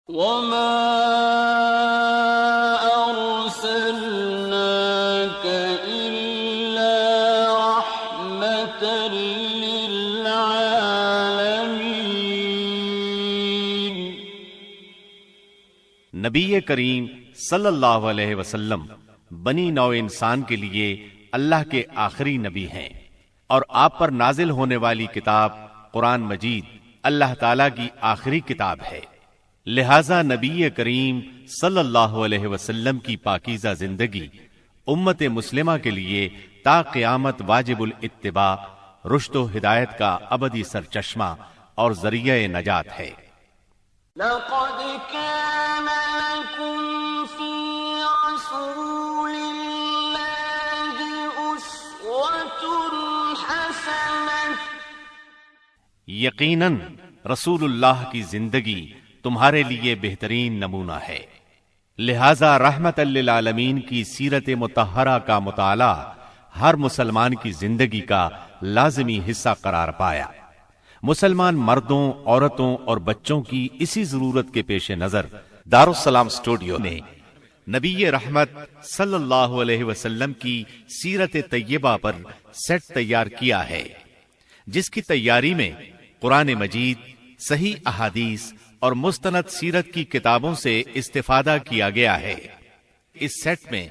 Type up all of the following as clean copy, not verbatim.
وَمَا أَرْسَلْنَاكَ إِلَّا رَحْمَةً لِّلْعَالَمِينَ۔ نبی کریم صلی اللہ علیہ وسلم بنی نوع انسان کے لیے اللہ کے آخری نبی ہیں، اور آپ پر نازل ہونے والی کتاب قرآن مجید اللہ تعالیٰ کی آخری کتاب ہے۔ لہذا نبی کریم صلی اللہ علیہ وسلم کی پاکیزہ زندگی امت مسلمہ کے لیے تا قیامت واجب الاتباع، رشد و ہدایت کا ابدی سرچشمہ اور ذریعہ نجات ہے۔ لَقَدْ كَانَ لَكُمْ فِي رَسُولِ اللَّهِ أُسْوَةٌ حَسَنَةٌ۔ یقیناً رسول اللہ کی زندگی تمہارے لیے بہترین نمونہ ہے، لہذا رحمت للعالمین کی سیرت مطہرہ کا مطالعہ ہر مسلمان کی زندگی کا لازمی حصہ قرار پایا۔ مسلمان مردوں، عورتوں اور بچوں کی اسی ضرورت کے پیش نظر دارالسلام اسٹوڈیو نے نبی رحمت صلی اللہ علیہ وسلم کی سیرت طیبہ پر سیٹ تیار کیا ہے، جس کی تیاری میں قرآن مجید، صحیح احادیث اور مستند سیرت کی کتابوں سے استفادہ کیا گیا ہے۔ اس سیٹ میں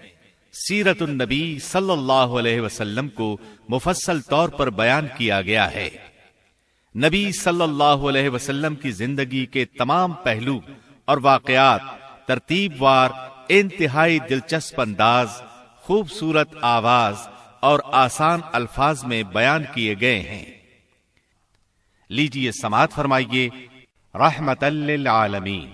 سیرت النبی صلی اللہ علیہ وسلم کو مفصل طور پر بیان کیا گیا ہے۔ نبی صلی اللہ علیہ وسلم کی زندگی کے تمام پہلو اور واقعات ترتیب وار انتہائی دلچسپ انداز، خوبصورت آواز اور آسان الفاظ میں بیان کیے گئے ہیں۔ لیجیے سماعت فرمائیے رحمت للعالمین۔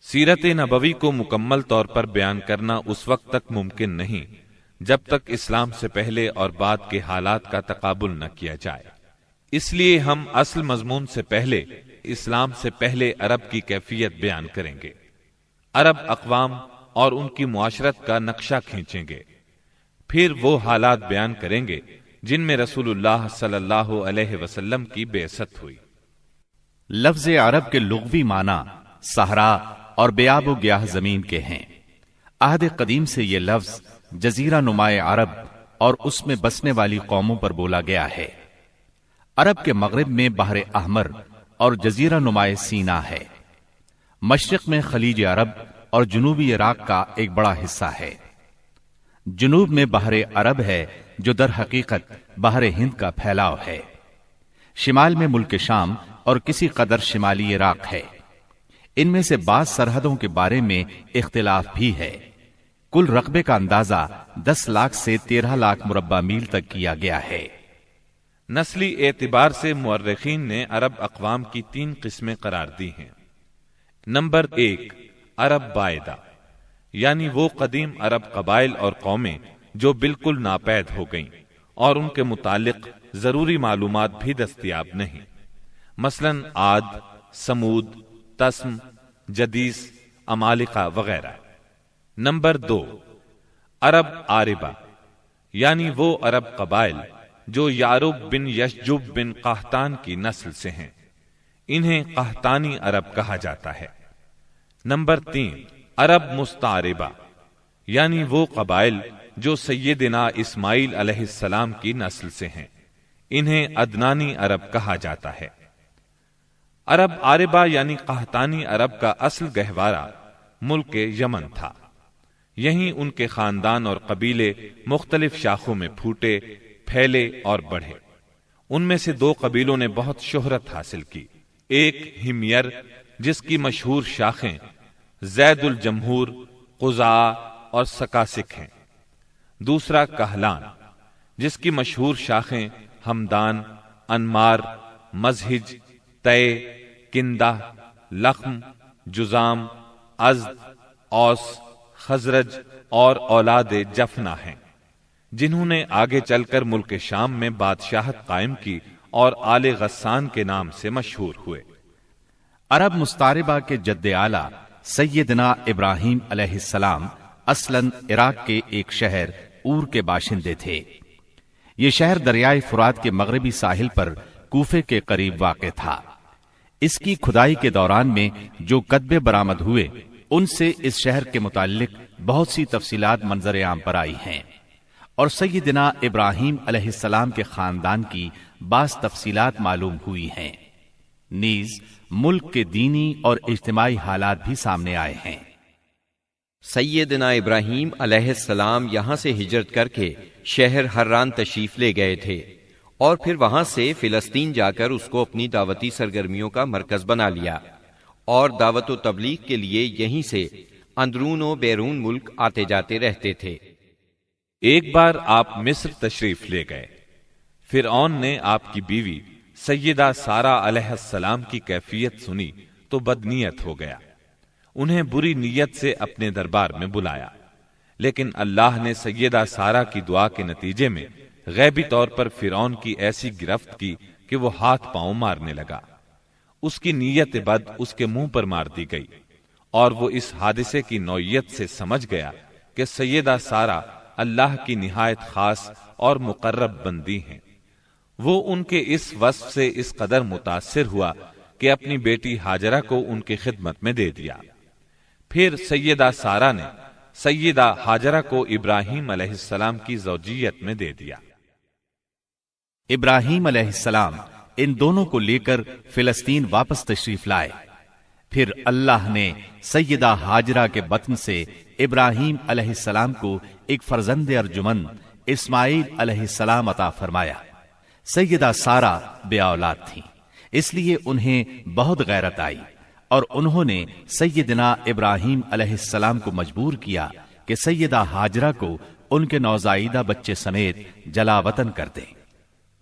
سیرت نبوی کو مکمل طور پر بیان کرنا اس وقت تک ممکن نہیں جب تک اسلام سے پہلے اور بعد کے حالات کا تقابل نہ کیا جائے۔ اس لیے ہم اصل مضمون سے پہلے اسلام سے پہلے عرب کی کیفیت بیان کریں گے، عرب اقوام اور ان کی معاشرت کا نقشہ کھینچیں گے، پھر وہ حالات بیان کریں گے جن میں رسول اللہ صلی اللہ علیہ وسلم کی بعثت ہوئی۔ لفظ عرب کے لغوی معنی صحرا اور بیاب و گیاہ زمین کے ہیں۔ عہد قدیم سے یہ لفظ جزیرہ نمائے عرب اور اس میں بسنے والی قوموں پر بولا گیا ہے۔ عرب کے مغرب میں بحر احمر اور جزیرہ نمائے سینا ہے۔ مشرق میں خلیج عرب اور جنوبی عراق کا ایک بڑا حصہ ہے۔ جنوب میں بحر عرب ہے جو در حقیقت بحر ہند کا پھیلاؤ ہے۔ شمال میں ملک شام اور کسی قدر شمالی عراق ہے۔ ان میں سے بعض سرحدوں کے بارے میں اختلاف بھی ہے۔ کل رقبے کا اندازہ 10 لاکھ سے 13 لاکھ مربع میل تک کیا گیا ہے۔ نسلی اعتبار سے مورخین نے عرب اقوام کی 3 قسمیں قرار دی ہیں۔ نمبر 1، عرب بائدہ، یعنی وہ قدیم عرب قبائل اور قومیں جو بالکل ناپید ہو گئیں اور ان کے متعلق ضروری معلومات بھی دستیاب نہیں، مثلا عاد، سمود، تسم، جدیس، عمالقہ وغیرہ۔ نمبر 2، عرب عاربہ، یعنی وہ عرب قبائل جو یعرب بن یشجب بن قحطان کی نسل سے ہیں، انہیں قحطانی عرب کہا جاتا ہے۔ نمبر 3، عرب مستعربہ، یعنی وہ قبائل جو سیدنا اسماعیل علیہ السلام کی نسل سے ہیں، انہیں عدنانی عرب کہا جاتا ہے۔ عرب عاربہ یعنی قحطانی عرب کا اصل گہوارہ ملک یمن تھا۔ یہیں ان کے خاندان اور قبیلے مختلف شاخوں میں پھوٹے، پھیلے اور بڑھے۔ ان میں سے 2 قبیلوں نے بہت شہرت حاصل کی، ایک ہمیر جس کی مشہور شاخیں زید الجمہور، قزاع اور سکاسک ہیں، دوسرا کہلان جس کی مشہور شاخیں ہمدان، انمار، مزہج، تے، کندہ، لخم، جزام، ازد، اوس، خزرج اور اولاد جفنا ہیں، جنہوں نے آگے چل کر ملک شام میں بادشاہت قائم کی اور آل غسان کے نام سے مشہور ہوئے۔ عرب مستعربہ کے جد اعلیٰ سیدنا ابراہیم علیہ السلام اصلاً عراق کے ایک شہر اور کے باشندے تھے۔ یہ شہر دریائے فرات کے مغربی ساحل پر کوفے کے قریب واقع تھا۔ اس کی کھدائی کے دوران میں جو کتبے برآمد ہوئے ان سے اس شہر کے متعلق بہت سی تفصیلات منظر عام پر آئی ہیں، اور سیدنا ابراہیم علیہ السلام کے خاندان کی بعض تفصیلات معلوم ہوئی ہیں۔ نیز ملک کے دینی اور اجتماعی حالات بھی سامنے آئے ہیں۔ سیدنا ابراہیم علیہ السلام یہاں سے ہجرت کر کے شہر حران تشریف لے گئے تھے، اور پھر وہاں سے فلسطین جا کر اس کو اپنی دعوتی سرگرمیوں کا مرکز بنا لیا، اور دعوت و تبلیغ کے لیے یہیں سے اندرون و بیرون ملک آتے جاتے رہتے تھے۔ ایک بار آپ مصر تشریف لے گئے۔ فرعون نے آپ کی بیوی سیدہ سارہ علیہ السلام کی کیفیت سنی تو بدنیت ہو گیا، انہیں بری نیت سے اپنے دربار میں بلایا، لیکن اللہ نے سیدہ سارہ کی دعا کے نتیجے میں غیبی طور پر فرعون کی ایسی گرفت کی کہ وہ ہاتھ پاؤں مارنے لگا۔ اس کی نیت بد اس کے منہ پر مار دی گئی، اور وہ اس حادثے کی نوعیت سے سمجھ گیا کہ سیدہ سارہ اللہ کی نہایت خاص اور مقرب بندی ہیں۔ وہ ان کے اس وصف سے اس قدر متاثر ہوا کہ اپنی بیٹی ہاجرہ کو ان کی خدمت میں دے دیا۔ پھر سیدہ سارہ نے سیدہ ہاجرہ کو ابراہیم علیہ السلام کی زوجیت میں دے دیا۔ ابراہیم علیہ السلام ان دونوں کو لے کر فلسطین واپس تشریف لائے۔ پھر اللہ نے سیدہ ہاجرہ کے بطن سے ابراہیم علیہ السلام کو ایک فرزند ارجمند اسماعیل علیہ السلام عطا فرمایا۔ سیدہ سارہ بے اولاد تھیں، اس لیے انہیں بہت غیرت آئی، اور انہوں نے سیدنا ابراہیم علیہ السلام کو مجبور کیا کہ سیدہ ہاجرہ کو ان کے نوزائیدہ بچے سمیت جلا وطن کر دیں۔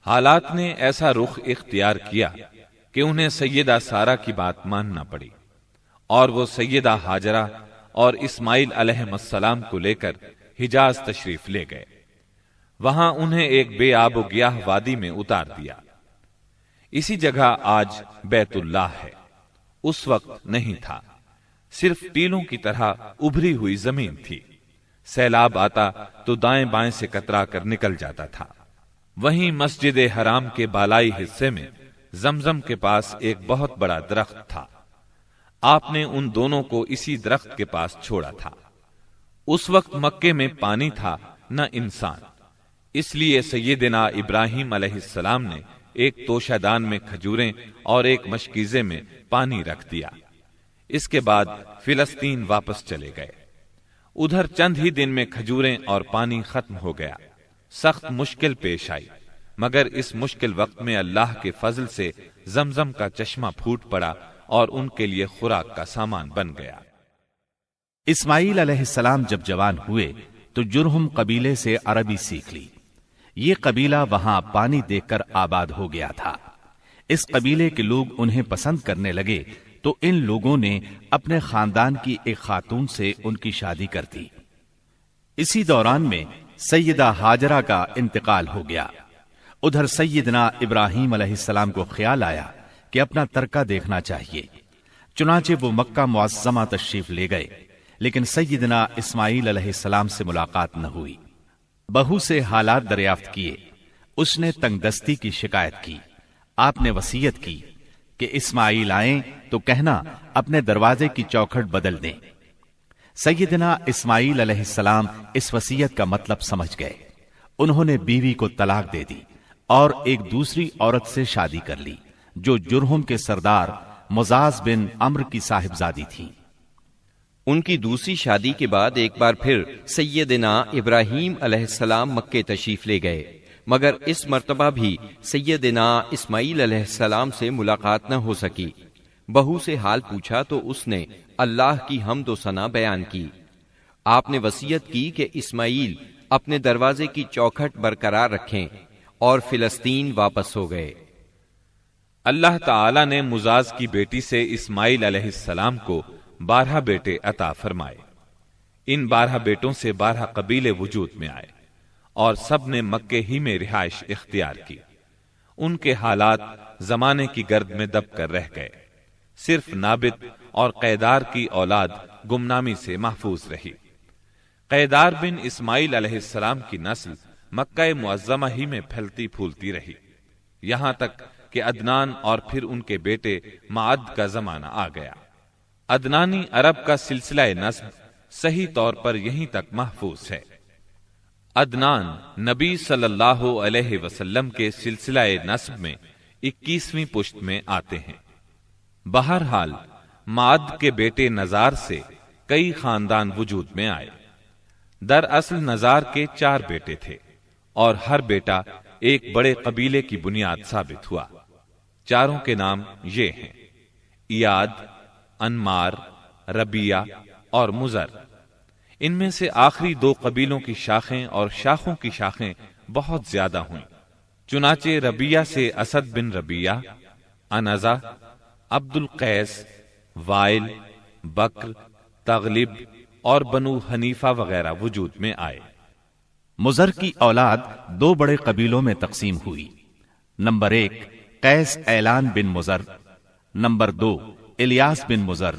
حالات نے ایسا رخ اختیار کیا کہ انہیں سیدہ سارہ کی بات ماننا پڑی، اور وہ سیدہ ہاجرہ اور اسماعیل علیہ السلام کو لے کر حجاز تشریف لے گئے۔ وہاں انہیں ایک بے آب و گیاہ وادی میں اتار دیا۔ اسی جگہ آج بیت اللہ ہے، اس وقت نہیں تھا، صرف ٹیلوں کی طرح ابھری ہوئی زمین تھی۔ سیلاب آتا تو دائیں بائیں سے کترا کر نکل جاتا تھا۔ وہیں مسجد حرام کے بالائی حصے میں زمزم کے پاس ایک بہت بڑا درخت تھا۔ آپ نے ان دونوں کو اسی درخت کے پاس چھوڑا تھا۔ اس وقت مکے میں پانی تھا نہ انسان، اس لیے سیدنا ابراہیم علیہ السلام نے ایک توشہ دان میں کھجوریں اور ایک مشکیزے میں پانی رکھ دیا۔ اس کے بعد فلسطین واپس چلے گئے۔ ادھر چند ہی دن میں کھجوریں اور پانی ختم ہو گیا۔ سخت مشکل پیش آئی، مگر اس مشکل وقت میں اللہ کے فضل سے زمزم کا چشمہ پھوٹ پڑا اور ان کے لیے خوراک کا سامان بن گیا۔ اسماعیل علیہ السلام جب جوان ہوئے تو جرہم قبیلے سے عربی سیکھ لی۔ یہ قبیلہ وہاں پانی دیکھ کر آباد ہو گیا تھا۔ اس قبیلے کے لوگ انہیں پسند کرنے لگے تو ان لوگوں نے اپنے خاندان کی ایک خاتون سے ان کی شادی کر دی۔ اسی دوران میں سیدہ ہاجرہ کا انتقال ہو گیا۔ ادھر سیدنا ابراہیم علیہ السلام کو خیال آیا کہ اپنا ترکہ دیکھنا چاہیے، چنانچہ وہ مکہ معظمہ تشریف لے گئے، لیکن سیدنا اسماعیل علیہ السلام سے ملاقات نہ ہوئی۔ بہو سے حالات دریافت کیے، اس نے تنگ دستی کی شکایت کی۔ آپ نے وصیت کی کہ اسماعیل آئیں تو کہنا اپنے دروازے کی چوکھٹ بدل دیں۔ سیدنا اسماعیل علیہ السلام اس وصیت کا مطلب سمجھ گئے۔ انہوں نے بیوی کو طلاق دے دی اور ایک دوسری عورت سے شادی کر لی جو جرہم کے سردار مزاز بن عمرو کی صاحبزادی تھیں۔ ان کی دوسری شادی کے بعد ایک بار پھر سیدنا ابراہیم علیہ السلام مکے تشریف لے گئے، مگر اس مرتبہ بھی سیدنا اسماعیل علیہ السلام سے ملاقات نہ ہو سکی۔ بہو سے حال پوچھا تو اس نے اللہ کی حمد و ثنا بیان کی۔ آپ نے وصیت کی کہ اسماعیل اپنے دروازے کی چوکھٹ برقرار رکھیں، اور فلسطین واپس ہو گئے۔ اللہ تعالی نے مزاز کی بیٹی سے اسماعیل علیہ السلام کو 12 بیٹے عطا فرمائے۔ ان 12 بیٹوں سے 12 قبیلے وجود میں آئے اور سب نے مکے ہی میں رہائش اختیار کی۔ ان کے حالات زمانے کی گرد میں دب کر رہ گئے، صرف نابت اور قیدار کی اولاد گمنامی سے محفوظ رہی۔ قیدار بن اسماعیل علیہ السلام کی نسل مکہ معظمہ ہی میں پھیلتی پھولتی رہی، یہاں تک کہ عدنان اور پھر ان کے بیٹے معد کا زمانہ آ گیا۔ عدنانی عرب کا سلسلہ نسب صحیح طور پر یہیں تک محفوظ ہے۔ عدنان نبی صلی اللہ علیہ وسلم کے سلسلہ نسب میں 21ویں پشت میں آتے ہیں۔ بہرحال معد کے بیٹے نزار سے کئی خاندان وجود میں آئے۔ دراصل نزار کے 4 بیٹے تھے اور ہر بیٹا ایک بڑے قبیلے کی بنیاد ثابت ہوا۔ چاروں کے نام یہ ہیں: ایاد، انمار، ربیہ اور مزر۔ ان میں سے آخری 2 قبیلوں کی شاخیں اور شاخوں کی شاخیں بہت زیادہ ہوئیں۔ چنانچہ ربیہ سے اسد بن ربیہ، انزا، عبد القیس، وائل، بکر، تغلب اور بنو حنیفہ وغیرہ وجود میں آئے۔ مزر کی اولاد 2 بڑے قبیلوں میں تقسیم ہوئی۔ نمبر 1 قیس اعلان بن مزر، نمبر 2 الیاس بن مزر۔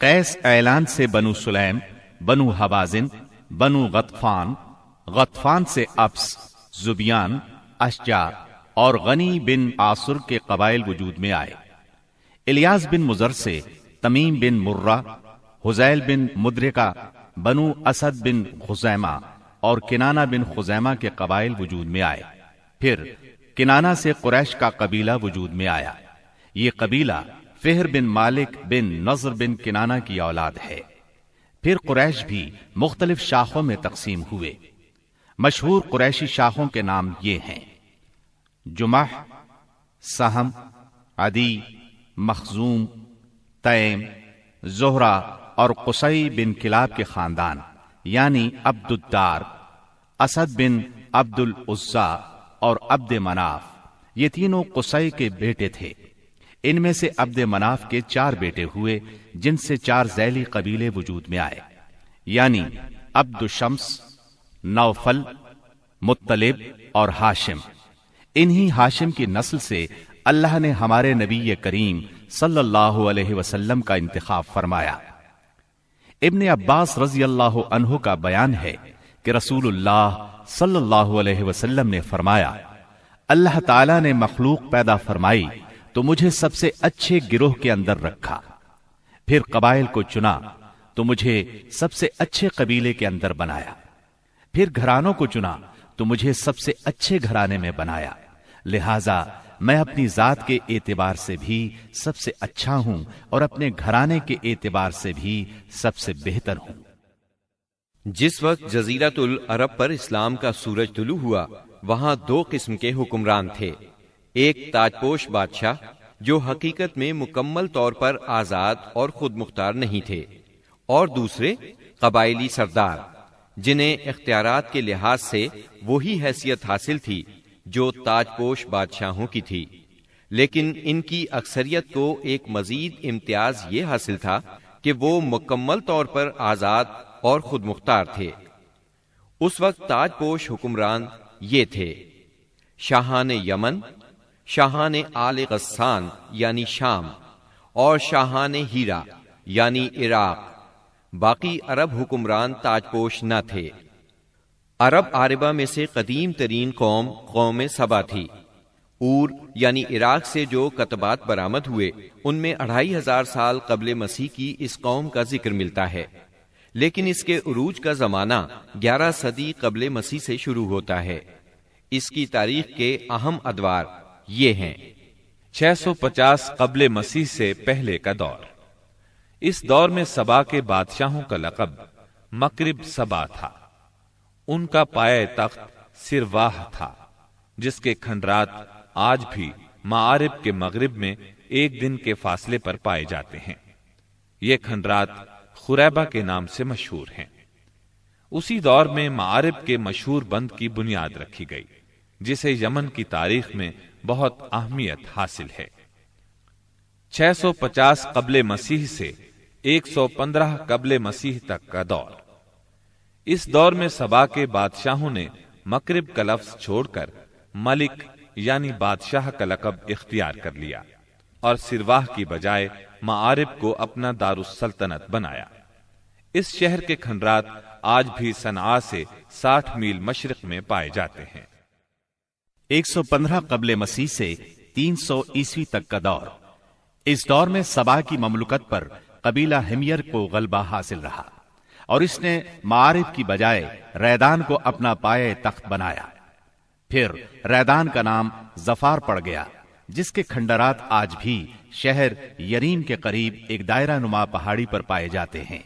قیس اعلان سے بنو سلیم، بنو حوازن، بنو غطفان، غطفان سے ابس، زبیان، اشجع اور غنی بن عاصر کے قبائل وجود میں آئے۔ الیاس بن مزر سے تمیم بن مرہ، حزیل بن مدرکہ، بنو اسد بن خزیمہ اور کنانہ بن خزیمہ کے قبائل وجود میں آئے۔ پھر کنانہ سے قریش کا قبیلہ وجود میں آیا۔ یہ قبیلہ فہر بن مالک بن نضر بن کنانہ کی اولاد ہے۔ پھر قریش بھی مختلف شاخوں میں تقسیم ہوئے۔ مشہور قریشی شاخوں کے نام یہ ہیں: جمح، سہم، عدی، مخزوم، تیم، زہرہ اور قصی بن کلاب کے خاندان، یعنی عبد الدار، اسد بن عبد العزا اور عبد مناف۔ یہ تینوں قصی کے بیٹے تھے۔ ان میں سے عبد مناف کے 4 بیٹے ہوئے، جن سے 4 ذیلی قبیلے وجود میں آئے، یعنی عبد شمس، نوفل، مطلب اور ہاشم۔ انہی ہاشم کی نسل سے اللہ نے ہمارے نبی کریم صلی اللہ علیہ وسلم کا انتخاب فرمایا۔ ابن عباس رضی اللہ عنہ کا بیان ہے کہ رسول اللہ صلی اللہ علیہ وسلم نے فرمایا، اللہ تعالیٰ نے مخلوق پیدا فرمائی تو مجھے سب سے اچھے گروہ کے اندر رکھا، پھر قبائل کو چنا تو مجھے سب سے اچھے قبیلے کے اندر بنایا، پھر گھرانوں کو چنا تو مجھے سب سے اچھے گھرانے میں بنایا، لہذا میں اپنی ذات کے اعتبار سے بھی سب سے اچھا ہوں اور اپنے گھرانے کے اعتبار سے بھی سب سے بہتر ہوں۔ جس وقت جزیرۃ العرب پر اسلام کا سورج طلوع ہوا، وہاں 2 قسم کے حکمران تھے۔ ایک تاج پوش بادشاہ جو حقیقت میں مکمل طور پر آزاد اور خود مختار نہیں تھے، اور دوسرے قبائلی سردار جنہیں اختیارات کے لحاظ سے وہی حیثیت حاصل تھی جو تاج پوش بادشاہوں کی تھی، لیکن ان کی اکثریت کو ایک مزید امتیاز یہ حاصل تھا کہ وہ مکمل طور پر آزاد اور خود مختار تھے۔ اس وقت تاج پوش حکمران یہ تھے: شاہان یمن، شاہان آل غسان یعنی شام، اور شاہان ہیرا یعنی عراق۔ باقی عرب حکمران تاج پوش نہ تھے۔ عرب عاربہ میں سے قدیم ترین قوم سبا تھی۔ اور یعنی عراق سے جو کتبات برآمد ہوئے، ان میں 2500 سال قبل مسیح کی اس قوم کا ذکر ملتا ہے، لیکن اس کے عروج کا زمانہ 11 صدی قبل مسیح سے شروع ہوتا ہے۔ اس کی تاریخ کے اہم ادوار یہ ہیں: 650 قبل مسیح سے پہلے کا دور۔ اس دور میں سبا کے بادشاہوں کا لقب مکرب سبا تھا۔ ان کا پایہ تخت سرواہ تھا، جس کے کھنڈرات آج بھی معارب کے مغرب میں ایک دن کے فاصلے پر پائے جاتے ہیں۔ یہ کھنڈرات خریبہ کے نام سے مشہور ہیں۔ اسی دور میں معارب کے مشہور بند کی بنیاد رکھی گئی، جسے یمن کی تاریخ میں بہت اہمیت حاصل ہے۔ 650 قبل مسیح سے 115 قبل مسیح تک کا دور۔ اس دور میں سبا کے بادشاہوں نے مکرب کا لفظ چھوڑ کر ملک یعنی بادشاہ کا لقب اختیار کر لیا اور سرواہ کی بجائے معارب کو اپنا دارالسلطنت بنایا۔ اس شہر کے کھنڈرات آج بھی صنعاء سے 60 میل مشرق میں پائے جاتے ہیں۔ 115 قبل مسیح سے 300 عیسوی تک کا دور۔ اس دور میں سبا کی مملکت پر قبیلہ ہمیر کو غلبہ حاصل رہا اور اس نے معارب کی بجائے ریدان کو اپنا پایہ تخت بنایا۔ پھر ریدان کا نام ظفار پڑ گیا، جس کے کھنڈرات آج بھی شہر یریم کے قریب ایک دائرہ نما پہاڑی پر پائے جاتے ہیں۔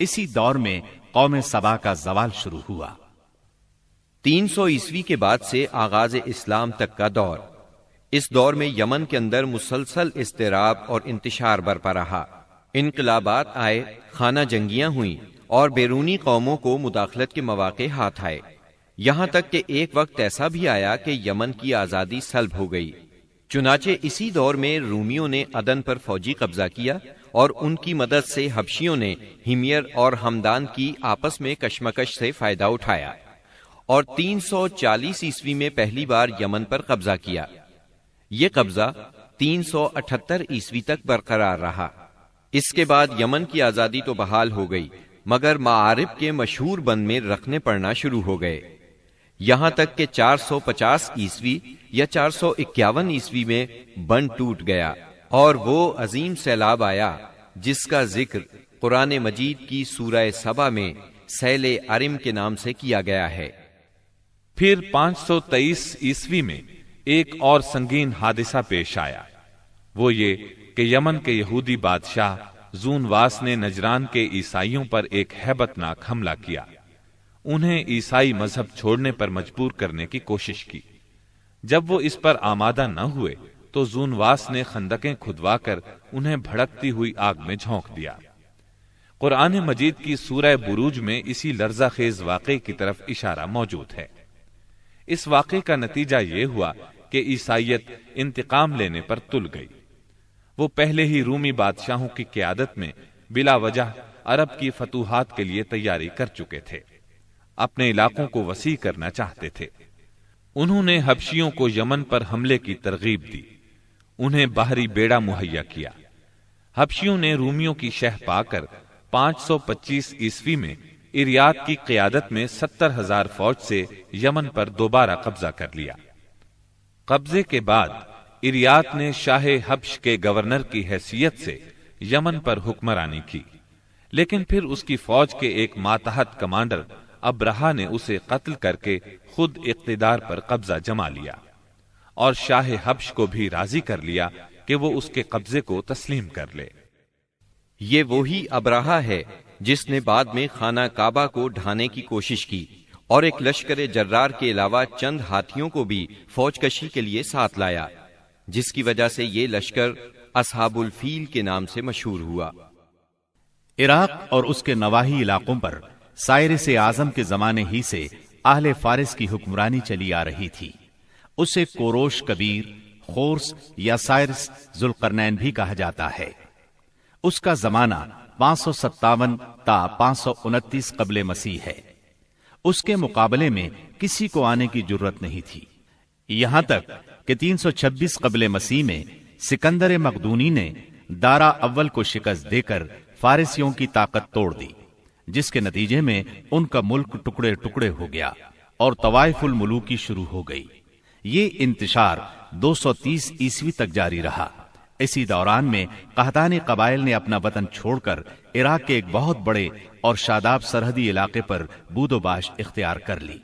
اسی دور میں قوم سبا کا زوال شروع ہوا۔ 300 عیسوی کے بعد سے آغاز اسلام تک کا دور۔ اس دور میں یمن کے اندر مسلسل اضطراب اور انتشار برپا رہا۔ انقلابات آئے، خانہ جنگیاں ہوئیں اور بیرونی قوموں کو مداخلت کے مواقع ہاتھ آئے، یہاں تک کہ ایک وقت ایسا بھی آیا کہ یمن کی آزادی سلب ہو گئی۔ چنانچہ اسی دور میں رومیوں نے عدن پر فوجی قبضہ کیا اور ان کی مدد سے حبشیوں نے ہمیر اور ہمدان کی آپس میں کشمکش سے فائدہ اٹھایا اور 340 عیسوی میں پہلی بار یمن پر قبضہ کیا۔ یہ قبضہ 378 عیسوی تک برقرار رہا۔ اس کے بعد یمن کی آزادی تو بحال ہو گئی، مگر معارب کے مشہور بند میں رکھنے پڑنا شروع ہو گئے، یہاں تک کہ 450 عیسوی یا 451 عیسوی میں بند ٹوٹ گیا اور وہ عظیم سیلاب آیا جس کا ذکر قرآن مجید کی سورہ سبا میں سیل ارم کے نام سے کیا گیا ہے۔ پھر 523 عیسوی میں ایک اور سنگین حادثہ پیش آیا، وہ یہ کہ یمن کے یہودی بادشاہ زونواس نے نجران کے عیسائیوں پر ایک ہیبت ناک حملہ کیا۔ انہیں عیسائی مذہب چھوڑنے پر مجبور کرنے کی کوشش کی۔ جب وہ اس پر آمادہ نہ ہوئے تو زونواس نے خندقیں کھدوا کر انہیں بھڑکتی ہوئی آگ میں جھونک دیا۔ قرآن مجید کی سورہ بروج میں اسی لرزہ خیز واقعے کی طرف اشارہ موجود ہے۔ اس واقعے کا نتیجہ یہ ہوا کہ عیسائیت انتقام لینے پر تل گئی۔ وہ پہلے ہی رومی بادشاہوں کی قیادت میں بلا وجہ عرب کی فتوحات کے لیے تیاری کر چکے تھے، اپنے علاقوں کو وسیع کرنا چاہتے تھے۔ انہوں نے حبشیوں کو یمن پر حملے کی ترغیب دی، انہیں باہری بیڑا مہیا کیا۔ حبشیوں نے رومیوں کی شہ پا کر 525 عیسوی میں اریات کی قیادت میں 70,000 فوج سے یمن پر دوبارہ قبضہ کر لیا۔ قبضے کے بعد اریات نے شاہ حبش کے گورنر کی حیثیت سے یمن پر حکمرانی کی، لیکن پھر اس کی فوج کے ایک ماتحت کمانڈر ابرہا نے اسے قتل کر کے خود اقتدار پر قبضہ جما لیا اور شاہ حبش کو بھی راضی کر لیا کہ وہ اس کے قبضے کو تسلیم کر لے۔ یہ وہی ابرہا ہے جس نے بعد میں خانہ کعبہ کو ڈھانے کی کوشش کی اور ایک لشکر جرار کے علاوہ چند ہاتھیوں کو بھی فوج کشی کے لیے ساتھ لایا، جس کی وجہ سے یہ لشکر اصحاب الفیل کے نام سے مشہور ہوا۔ عراق اور اس کے نواحی علاقوں پر سائرس اعظم کے زمانے ہی سے اہل فارس کی حکمرانی چلی آ رہی تھی۔ اسے کوروش کبیر، خورس یا سائرس ذوالقرنین بھی کہا جاتا ہے۔ اس کا زمانہ 557 تا 529 قبل مسیح ہے۔ اس کے مقابلے میں کسی کو آنے کی جرت نہیں تھی، یہاں تک کہ 326 قبل مسیح میں سکندر مقدونی نے دارا اول کو شکست دے کر فارسیوں کی طاقت توڑ دی، جس کے نتیجے میں ان کا ملک ٹکڑے ٹکڑے ہو گیا اور طوائف الملوکی شروع ہو گئی۔ یہ انتشار 230 عیسوی تک جاری رہا۔ اسی دوران میں قحطانی قبائل نے اپنا وطن چھوڑ کر عراق کے ایک بہت بڑے اور شاداب سرحدی علاقے پر بود و باش اختیار کر لی۔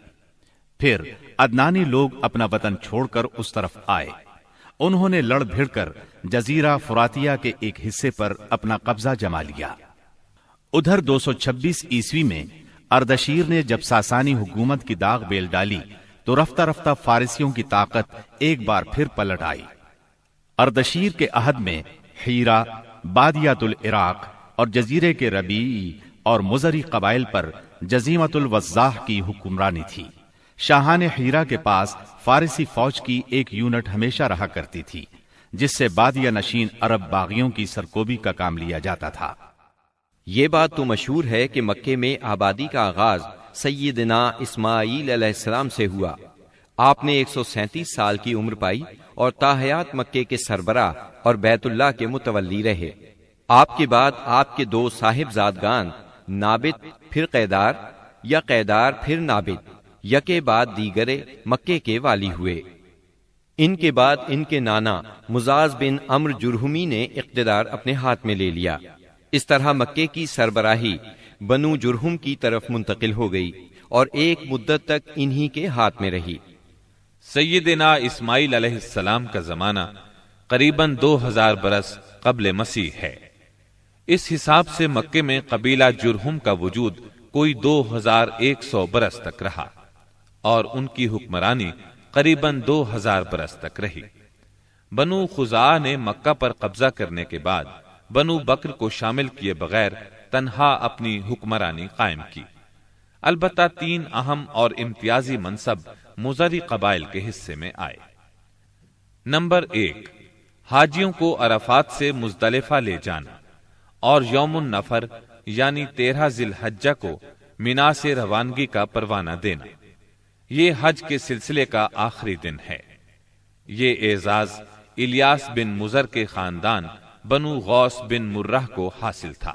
پھر عدنانی لوگ اپنا وطن چھوڑ کر اس طرف آئے انہوں نے لڑ بھیڑ کر جزیرہ فراتیہ کے ایک حصے پر اپنا قبضہ جما لیا۔ ادھر 226 عیسوی میں اردشیر نے جب ساسانی حکومت کی داغ بیل ڈالی تو رفتہ رفتہ فارسیوں کی طاقت ایک بار پھر پلٹ آئی۔ اردشیر کے عہد میں حیرہ، بادیات العراق اور جزیرے کے ربیعی اور مزری قبائل پر جزیمت الوضاح کی حکمرانی تھی۔ شاہان حیرہ کے پاس فارسی فوج کی ایک یونٹ ہمیشہ رہا کرتی تھی، جس سے بادیہ نشین عرب باغیوں کی سرکوبی کا کام لیا جاتا تھا۔ یہ بات تو مشہور ہے کہ مکے میں آبادی کا آغاز سیدنا اسماعیل علیہ السلام سے ہوا۔ آپ نے 137 سال کی عمر پائی اور تاحیات مکے کے سربراہ اور بیت اللہ کے متولی رہے۔ آپ کے بعد آپ کے 2 صاحبزادگان نابت پھر قیدار یا قیدار پھر نابت یکے بعد دیگرے مکے کے والی ہوئے۔ ان کے بعد ان کے نانا مزاز بن عمر جرہمی نے اقتدار اپنے ہاتھ میں لے لیا۔ اس طرح مکے کی سربراہی بنو جرہم کی طرف منتقل ہو گئی اور ایک مدت تک انہی کے ہاتھ میں رہی۔ سیدنا اسماعیل علیہ السلام کا زمانہ قریباً 2000 برس قبل مسیح ہے۔ اس حساب سے مکے میں قبیلہ جرہم کا وجود کوئی 2100 برس تک رہا اور ان کی حکمرانی قریباً 2000 برس تک رہی۔ بنو خزاعہ نے مکہ پر قبضہ کرنے کے بعد بنو بکر کو شامل کیے بغیر تنہا اپنی حکمرانی قائم کی۔ البتہ 3 اہم اور امتیازی منصب مزری قبائل کے حصے میں آئے۔ نمبر 1، حاجیوں کو عرفات سے مزدلفہ لے جانا اور یوم النفر یعنی 13 ذی الحجہ کو مینا سے روانگی کا پروانہ دینا۔ یہ حج کے سلسلے کا آخری دن ہے۔ یہ اعزاز الیاس بن مزر کے خاندان بنو غوث بن مرہ کو حاصل تھا۔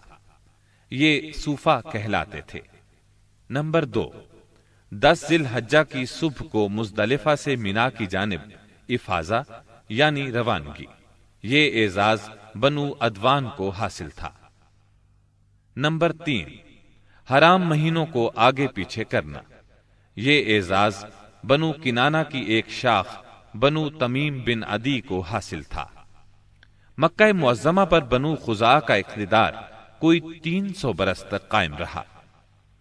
یہ صوفہ کہلاتے تھے۔ نمبر 2، 10 ذی الحجہ کی صبح کو مزدلفہ سے مینا کی جانب افاضہ یعنی روانگی۔ یہ اعزاز بنو عدوان کو حاصل تھا۔ نمبر 3، حرام مہینوں کو آگے پیچھے کرنا۔ یہ اعزاز بنو کنانہ کی ایک شاخ بنو تمیم بن عدی کو حاصل تھا۔ مکہ معظمہ پر بنو خزاعہ کا اقتدار کوئی 300 برس تک قائم رہا۔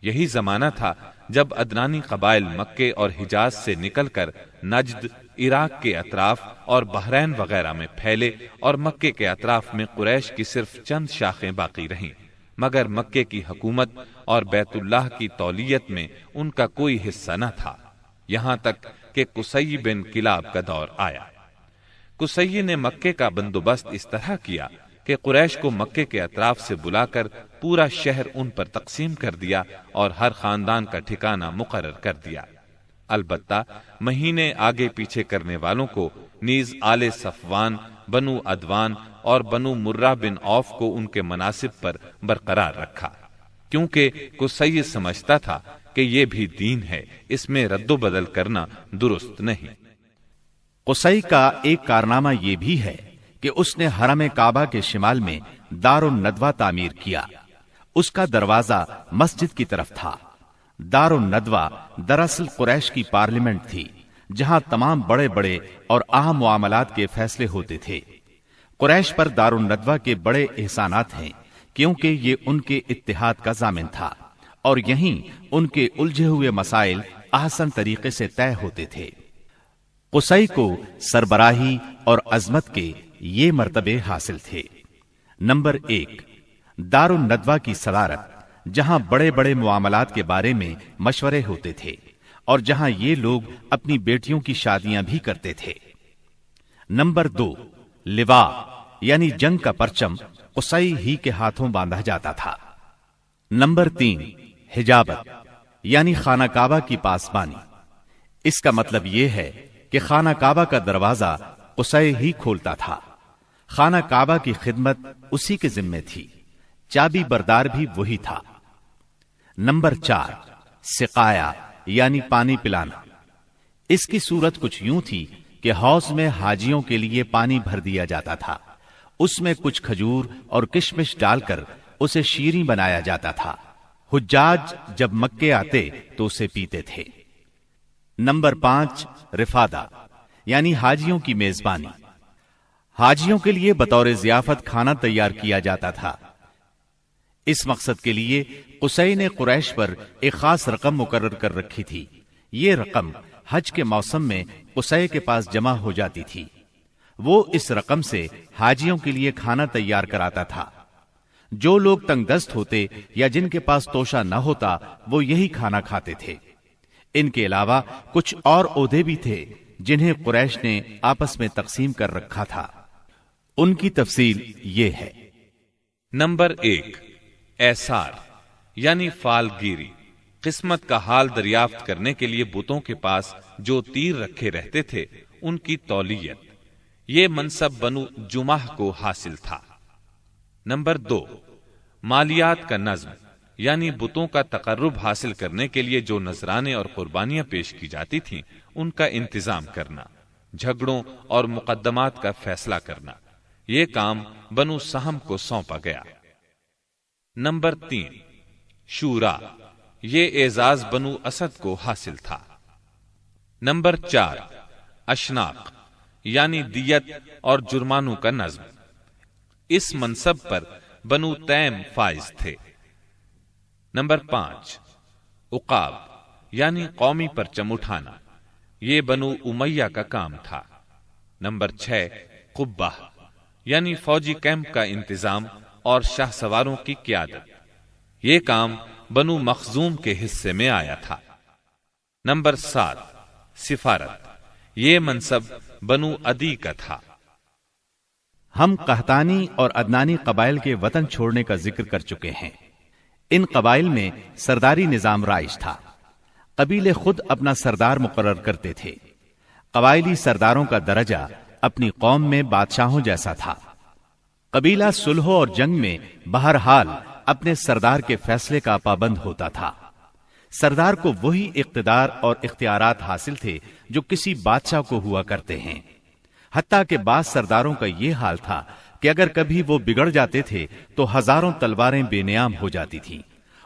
یہی زمانہ تھا جب عدنانی قبائل مکے اور حجاز سے نکل کر نجد، عراق کے اطراف اور بحرین وغیرہ میں پھیلے اور مکے کے اطراف میں قریش کی صرف چند شاخیں باقی رہیں، مگر مکے کی حکومت اور بیت اللہ کی تولیت میں ان کا کوئی حصہ نہ تھا، یہاں تک کہ قصی بن کلاب کا دور آیا۔ قصی نے مکے کا بندوبست اس طرح کیا کہ قریش کو مکے کے اطراف سے بلا کر پورا شہر ان پر تقسیم کر دیا اور ہر خاندان کا ٹھکانہ مقرر کر دیا۔ البتہ مہینے آگے پیچھے کرنے والوں کو نیز آل صفوان، بنو عدوان اور بنو مرہ بن عوف کو ان کے مناصب پر برقرار رکھا، کیونکہ قصی سمجھتا تھا کہ یہ بھی دین ہے، اس میں رد و بدل کرنا درست نہیں۔ قصی کا ایک کارنامہ یہ بھی ہے کہ اس نے حرم کعبہ کے شمال میں دار الندوہ تعمیر کیا۔ اس کا دروازہ مسجد کی طرف تھا۔ دار الندوہ دراصل قریش کی پارلیمنٹ تھی، جہاں تمام بڑے بڑے اور اہم معاملات کے فیصلے ہوتے تھے۔ قریش پر دار الندوہ کے بڑے احسانات ہیں، کیونکہ یہ ان کے اتحاد کا ضامن تھا اور یہیں ان کے الجھے ہوئے مسائل احسن طریقے سے طے ہوتے تھے۔ قصی کو سربراہی اور عظمت کے یہ مرتبے حاصل تھے۔ نمبر 1، دار الندوہ کی صدارت، جہاں بڑے بڑے معاملات کے بارے میں مشورے ہوتے تھے اور جہاں یہ لوگ اپنی بیٹیوں کی شادیاں بھی کرتے تھے۔ نمبر 2، لوا یعنی جنگ کا پرچم قصی ہی کے ہاتھوں باندھا جاتا تھا۔ نمبر 3، حجابت یعنی خانہ کعبہ کی پاسبانی۔ اس کا مطلب یہ ہے کہ خانہ کعبہ کا دروازہ قصی ہی کھولتا تھا۔ خانہ کعبہ کی خدمت اسی کے ذمے تھی، چابی بردار بھی وہی تھا۔ نمبر 4، سقایا یعنی پانی پلانا۔ اس کی صورت کچھ یوں تھی کہ حوض میں حاجیوں کے لیے پانی بھر دیا جاتا تھا، اس میں کچھ کھجور اور کشمش ڈال کر اسے شیریں بنایا جاتا تھا۔ حجاج جب مکے آتے تو اسے پیتے تھے۔ نمبر 5، رفادہ یعنی حاجیوں کی میزبانی۔ حاجیوں کے لیے بطور ضیافت کھانا تیار کیا جاتا تھا۔ اس مقصد کے لیے قصی نے قریش پر ایک خاص رقم مقرر کر رکھی تھی۔ یہ رقم حج کے موسم میں قصی کے پاس جمع ہو جاتی تھی۔ وہ اس رقم سے حاجیوں کے لیے کھانا تیار کراتا تھا۔ جو لوگ تنگ دست ہوتے یا جن کے پاس توشہ نہ ہوتا وہ یہی کھانا کھاتے تھے۔ ان کے علاوہ کچھ اور عہدے بھی تھے جنہیں قریش نے آپس میں تقسیم کر رکھا تھا۔ ان کی تفصیل یہ ہے۔ نمبر 1، ایثار یعنی فال گیری، قسمت کا حال دریافت کرنے کے لیے بتوں کے پاس جو تیر رکھے رہتے تھے ان کی تولیت۔ یہ منصب بنو جمح کو حاصل تھا۔ نمبر 2، مالیات کا نظم یعنی بتوں کا تقرب حاصل کرنے کے لیے جو نذرانے اور قربانیاں پیش کی جاتی تھیں ان کا انتظام کرنا، جھگڑوں اور مقدمات کا فیصلہ کرنا۔ یہ کام بنو سہم کو سونپا گیا۔ نمبر 3، شورا، یہ اعزاز بنو اسد کو حاصل تھا۔ نمبر 4، اشناق یعنی دیت اور جرمانوں کا نظم۔ اس منصب پر بنو تیم فائز تھے۔ نمبر 5، عقاب یعنی قومی پرچم اٹھانا، یہ بنو امیہ کا کام تھا۔ نمبر 6، قبہ یعنی فوجی کیمپ کا انتظام اور شاہ سواروں کی قیادت، یہ کام بنو مخزوم کے حصے میں آیا تھا۔ نمبر 7، سفارت، یہ منصب بنو عدی کا تھا۔ ہم قحطانی اور عدنانی قبائل کے وطن چھوڑنے کا ذکر کر چکے ہیں۔ ان قبائل میں سرداری نظام رائج تھا۔ قبیلے خود اپنا سردار مقرر کرتے تھے۔ قبائلی سرداروں کا درجہ اپنی قوم میں بادشاہوں جیسا تھا۔ قبیلہ صلح اور جنگ میں بہرحال اپنے سردار کے فیصلے کا پابند ہوتا تھا۔ سردار کو وہی اقتدار اور اختیارات حاصل تھے جو کسی بادشاہ کو ہوا کرتے ہیں۔ حتیٰ کہ بعض سرداروں کا یہ حال تھا کہ اگر کبھی وہ بگڑ جاتے تھے تو ہزاروں تلواریں بے نیام ہو جاتی تھیں،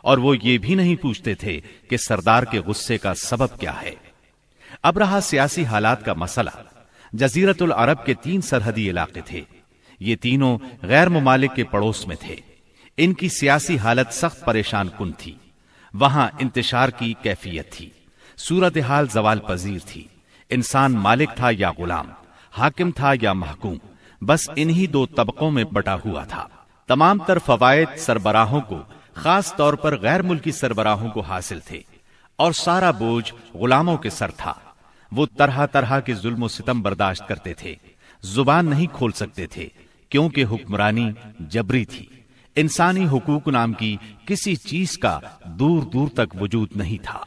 اور وہ یہ بھی نہیں پوچھتے تھے کہ سردار کے غصے کا سبب کیا ہے۔ اب رہا سیاسی حالات کا مسئلہ۔ جزیرت العرب کے 3 سرحدی علاقے تھے۔ یہ تینوں غیر ممالک کے پڑوس میں تھے۔ ان کی سیاسی حالت سخت پریشان کن تھی۔ وہاں انتشار کی کیفیت تھی۔ صورتحال زوال پذیر تھی۔ انسان مالک تھا یا غلام، حاکم تھا یا محکوم، بس انہی 2 طبقوں میں بٹا ہوا تھا۔ تمام تر فوائد سربراہوں کو، خاص طور پر غیر ملکی سربراہوں کو حاصل تھے، اور سارا بوجھ غلاموں کے سر تھا۔ وہ طرح طرح کے ظلم و ستم برداشت کرتے تھے، زبان نہیں کھول سکتے تھے کیونکہ حکمرانی جبری تھی۔ انسانی حقوق نام کی کسی چیز کا دور دور تک وجود نہیں تھا۔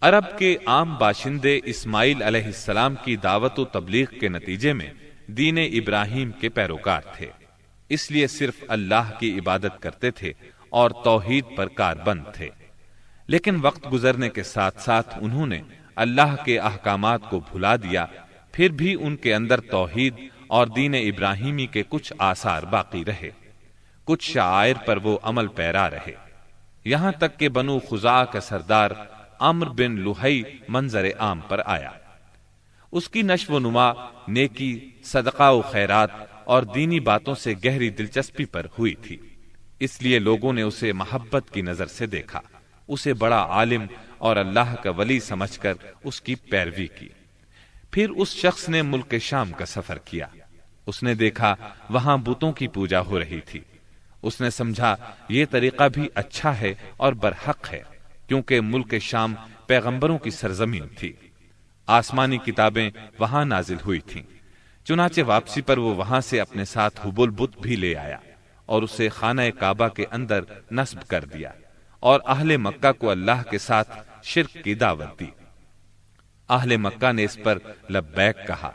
عرب کے عام باشندے اسماعیل علیہ السلام کی دعوت و تبلیغ کے نتیجے میں دین ابراہیم کے پیروکار تھے، اس لیے صرف اللہ کی عبادت کرتے تھے اور توحید پر کاربند تھے۔ لیکن وقت گزرنے کے ساتھ ساتھ انہوں نے اللہ کے احکامات کو بھلا دیا، پھر بھی ان کے اندر توحید اور دین ابراہیمی کے کچھ آثار باقی رہے، کچھ شعائر پر وہ عمل پیرا رہے، یہاں تک کہ بنو خزاعہ کا سردار عمرو بن لوہی منظر عام پر آیا۔ اس کی نشو و نما نیکی، صدقہ و خیرات اور دینی باتوں سے گہری دلچسپی پر ہوئی تھی، اس لیے لوگوں نے اسے محبت کی نظر سے دیکھا، اسے بڑا عالم اور اللہ کا ولی سمجھ کر اس کی پیروی کی۔ پھر اس شخص نے ملک شام کا سفر کیا۔ اس نے دیکھا وہاں بتوں کی پوجا ہو رہی تھی۔ اس نے سمجھا یہ طریقہ بھی اچھا ہے اور برحق ہے، کیونکہ ملک شام پیغمبروں کی سرزمین تھی، آسمانی کتابیں وہاں نازل ہوئی تھیں۔ چنانچہ واپسی پر وہ وہاں سے اپنے ساتھ حبل بت بھی لے آیا اور اسے خانہ کعبہ کے اندر نصب کر دیا، اور اہل مکہ کو اللہ کے ساتھ شرک کی دعوت دی۔ اہل مکہ نے اس پر لبیک کہا۔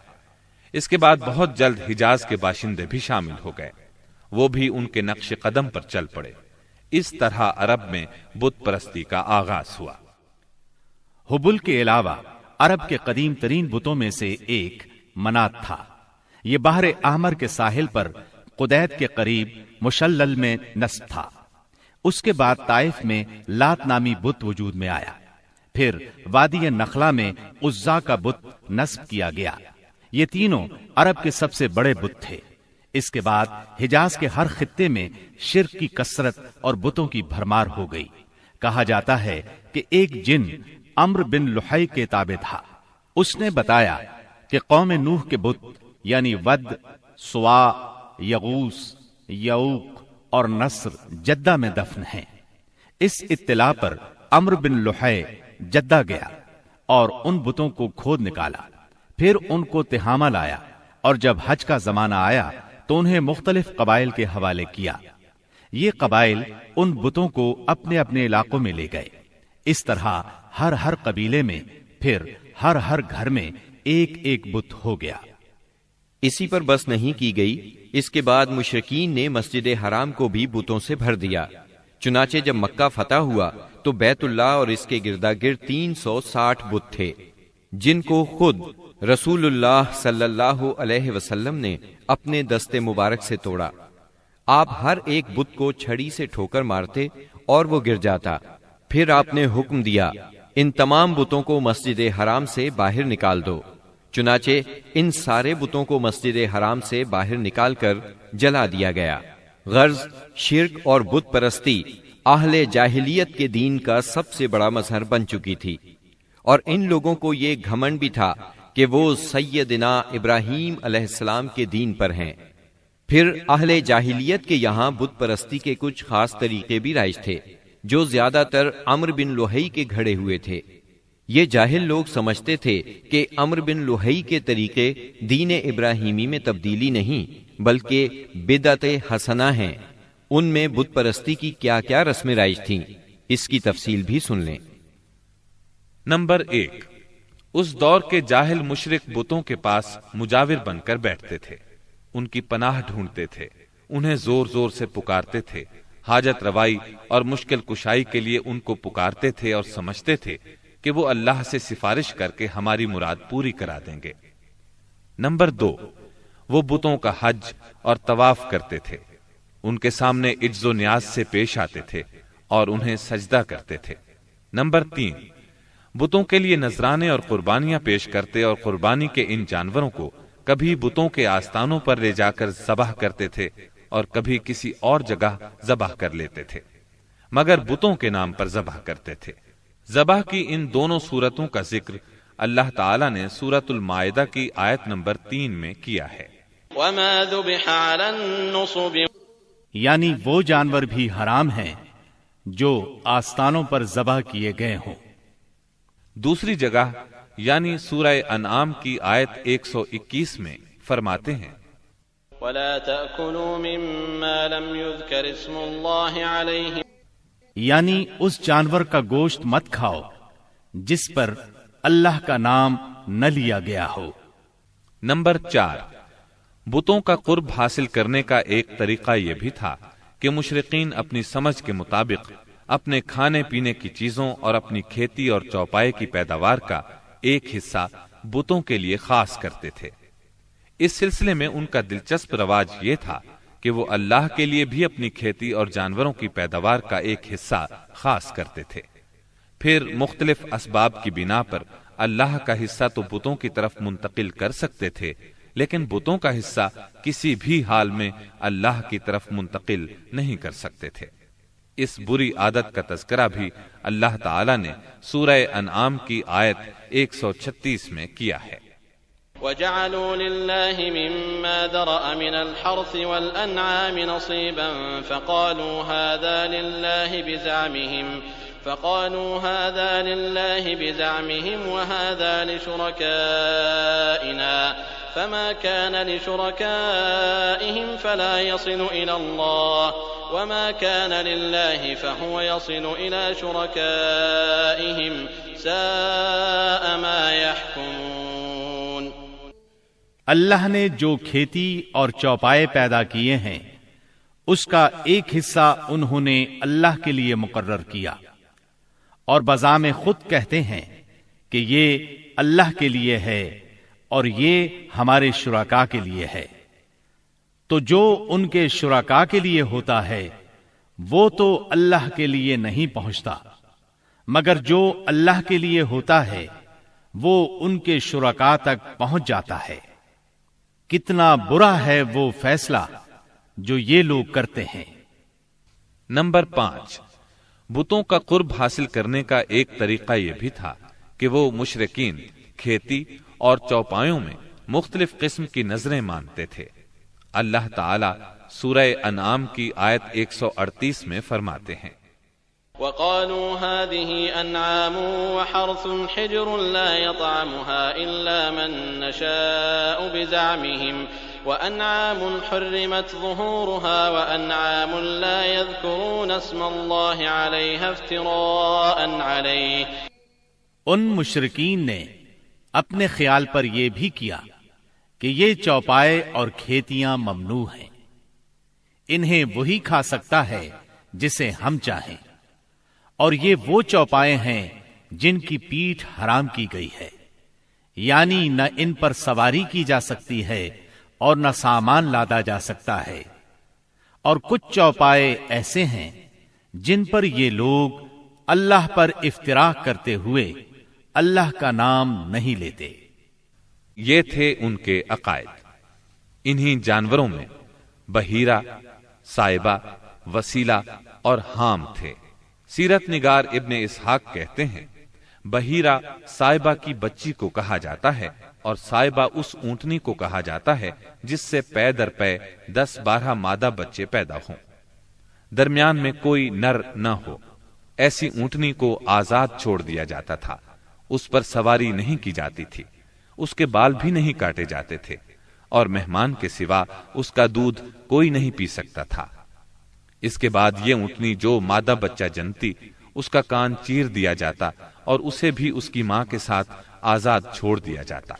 اس کے بعد بہت جلد حجاز کے باشندے بھی شامل ہو گئے، وہ بھی ان کے نقش قدم پر چل پڑے۔ اس طرح عرب میں بت پرستی کا آغاز ہوا۔ حبل کے علاوہ عرب کے قدیم ترین بتوں میں سے ایک منات تھا۔ یہ بحر احمر کے ساحل پر قدید کے قریب مشلل میں نصب تھا۔ اس کے بعد طائف میں لات نامی بت وجود میں آیا، پھر وادی نخلا میں عزا کا بت نصب کیا گیا۔ یہ تینوں عرب کے سب سے بڑے بت تھے۔ اس کے بعد حجاز کے ہر خطے میں شرک کی کثرت اور بتوں کی بھرمار ہو گئی۔ کہا جاتا ہے کہ ایک جن عمرو بن لحی کے تابع تھا، اس نے بتایا کہ قوم نوح کے بت یعنی ود، سوا، یغوث، یعوق اور نصر جدہ میں دفن ہیں۔ اس اطلاع پر عمرو بن لحی جدہ گیا اور ان بتوں کو کھود نکالا، پھر ان کو تہامہ لایا، اور جب حج کا زمانہ آیا تو انہیں مختلف قبائل کے حوالے کیا۔ یہ قبائل ان بتوں کو اپنے اپنے علاقوں میں لے گئے۔ اس طرح ہر قبیلے میں پھر ہر گھر میں ایک ایک بت ہو گیا۔ اسی پر بس نہیں کی گئی، اس کے بعد مشرکین نے مسجد حرام کو بھی بتوں سے بھر دیا۔ چنانچہ جب مکہ فتح ہوا تو بیت اللہ اور اس کے گردا گرد 360 بت تھے، جن کو خود رسول اللہ صلی اللہ علیہ وسلم نے اپنے دست مبارک سے توڑا۔ آپ ہر ایک بت کو چھڑی سے ٹھوکر مارتے اور وہ گر جاتا۔ پھر آپ نے حکم دیا، ان تمام بتوں کو مسجد حرام سے باہر نکال دو۔ چنانچہ ان سارے بتوں کو مسجد حرام سے باہر نکال کر جلا دیا گیا۔ غرض شرک اور بت پرستی اہل جاہلیت کے دین کا سب سے بڑا مظہر بن چکی تھی، اور ان لوگوں کو یہ گھمنڈ بھی تھا کہ وہ سیدنا ابراہیم علیہ السلام کے دین پر ہیں۔ پھر اہل جاہلیت کے یہاں بت پرستی کے کچھ خاص طریقے بھی رائج تھے، جو زیادہ تر عمرو بن لحی کے گھڑے ہوئے تھے۔ یہ جاہل لوگ سمجھتے تھے کہ عمرو بن لحی کے طریقے دین ابراہیمی میں تبدیلی نہیں بلکہ بدعت حسنہ ہیں۔ ان میں بت پرستی کی کیا کیا رسمیں رائج تھیں، اس کی تفصیل بھی سن لیں۔ نمبر 1، اس دور کے جاہل مشرک بتوں کے پاس مجاور بن کر بیٹھتے تھے، ان کی پناہ ڈھونڈتے تھے، انہیں زور زور سے پکارتے تھے، حاجت روائی اور مشکل کشائی کے لیے ان کو پکارتے تھے اور سمجھتے تھے کہ وہ اللہ سے سفارش کر کے ہماری مراد پوری کرا دیں گے۔ نمبر 2، وہ بتوں کا حج اور طواف کرتے تھے، ان کے سامنے عجز و نیاز سے پیش آتے تھے اور انہیں سجدہ کرتے تھے۔ نمبر 3، بتوں کے لیے نذرانے اور قربانیاں پیش کرتے اور قربانی کے ان جانوروں کو کبھی بتوں کے آستانوں پر لے جا کر ذبح کرتے تھے اور کبھی کسی اور جگہ ذبح کر لیتے تھے، مگر بتوں کے نام پر ذبح کرتے تھے۔ ذبح کی ان دونوں صورتوں کا ذکر اللہ تعالیٰ نے سورۃ المائدہ کی آیت نمبر 3 میں کیا ہے۔ وما ذبح على النصب، یعنی وہ جانور بھی حرام ہیں جو آستانوں پر ذبح کیے گئے ہوں۔ دوسری جگہ یعنی سورہ انعام کی آیت 121 میں فرماتے ہیں، ولا تأكلوا مما لم يذكر اسم الله عليه، یعنی اس جانور کا گوشت مت کھاؤ جس پر اللہ کا نام نہ لیا گیا ہو۔ نمبر 4، بتوں کا قرب حاصل کرنے کا ایک طریقہ یہ بھی تھا کہ مشرقین اپنی سمجھ کے مطابق اپنے کھانے پینے کی چیزوں اور اپنی کھیتی اور چوپائے کی پیداوار کا ایک حصہ بتوں کے لیے خاص کرتے تھے۔ اس سلسلے میں ان کا دلچسپ رواج یہ تھا کہ وہ اللہ کے لیے بھی اپنی کھیتی اور جانوروں کی پیداوار کا ایک حصہ خاص کرتے تھے۔ پھر مختلف اسباب کی بنا پر اللہ کا حصہ تو بتوں کی طرف منتقل کر سکتے تھے، لیکن بتوں کا حصہ کسی بھی حال میں اللہ کی طرف منتقل نہیں کر سکتے تھے۔ اس بری عادت کا تذکرہ بھی اللہ تعالی نے سورہ انعام کی آیت 136 میں کیا ہے۔ وجعلوا لله مما ذرأ من الحرث والأنعام نصيبا فقالوا هذا لله بزعمهم وهذا لشركائنا فما كان لشركائهم فلا يصل إلى الله وما كان لله فهو يصل إلى شركائهم ساء ما يحكمون۔ اللہ نے جو کھیتی اور چوپائے پیدا کیے ہیں اس کا ایک حصہ انہوں نے اللہ کے لیے مقرر کیا، اور بزعم خود کہتے ہیں کہ یہ اللہ کے لیے ہے اور یہ ہمارے شرکاء کے لیے ہے۔ تو جو ان کے شرکاء کے لیے ہوتا ہے وہ تو اللہ کے لیے نہیں پہنچتا، مگر جو اللہ کے لیے ہوتا ہے وہ ان کے شرکاء تک پہنچ جاتا ہے۔ کتنا برا ہے وہ فیصلہ جو یہ لوگ کرتے ہیں۔ نمبر 5، بتوں کا قرب حاصل کرنے کا ایک طریقہ یہ بھی تھا کہ وہ مشرکین کھیتی اور چوپایوں میں مختلف قسم کی نظریں مانتے تھے۔ اللہ تعالی سورہ انعام کی آیت 138 میں فرماتے ہیں، وَقَالُوا هَٰذِهِ أَنْعَامٌ وَحَرْثٌ حِجْرٌ لَّا يَطْعَمُهَا إِلَّا مَن نَّشَاءُ بِزَعْمِهِمْ وَأَنْعَامٌ حُرِّمَتْ ظُهُورُهَا وَأَنْعَامٌ لَّا يَذْكُرُونَ اسْمَ اللَّهِ عَلَيْهَا افْتِرَاءً عَلَيْهِ۔ ان مشرکین نے اپنے خیال پر یہ بھی کیا کہ یہ چوپائے اور کھیتیاں ممنوع ہیں، انہیں وہی کھا سکتا ہے جسے ہم چاہیں، اور یہ وہ چوپائے ہیں جن کی پیٹھ حرام کی گئی ہے، یعنی نہ ان پر سواری کی جا سکتی ہے اور نہ سامان لادا جا سکتا ہے، اور کچھ چوپائے ایسے ہیں جن پر یہ لوگ اللہ پر افتراء کرتے ہوئے اللہ کا نام نہیں لیتے۔ یہ تھے ان کے عقائد۔ انہی جانوروں میں بحیرہ، صائبہ، وسیلہ اور حام تھے۔ سیرت نگار ابن اسحاق کہتے ہیں، بحیرہ صائبہ کی بچی کو کہا جاتا ہے، اور صائبہ اس اونٹنی کو کہا جاتا ہے جس سے پے در پے 10-12 مادہ بچے پیدا ہوں، درمیان میں کوئی نر نہ ہو۔ ایسی اونٹنی کو آزاد چھوڑ دیا جاتا تھا، اس پر سواری نہیں کی جاتی تھی، اس کے بال بھی نہیں کاٹے جاتے تھے، اور مہمان کے سوا اس کا دودھ کوئی نہیں پی سکتا تھا۔ اس کے بعد یہ اونٹنی جو مادہ بچہ جنتی، اس کا کان چیر دیا جاتا اور اسے بھی اس کی ماں کے ساتھ آزاد چھوڑ دیا جاتا،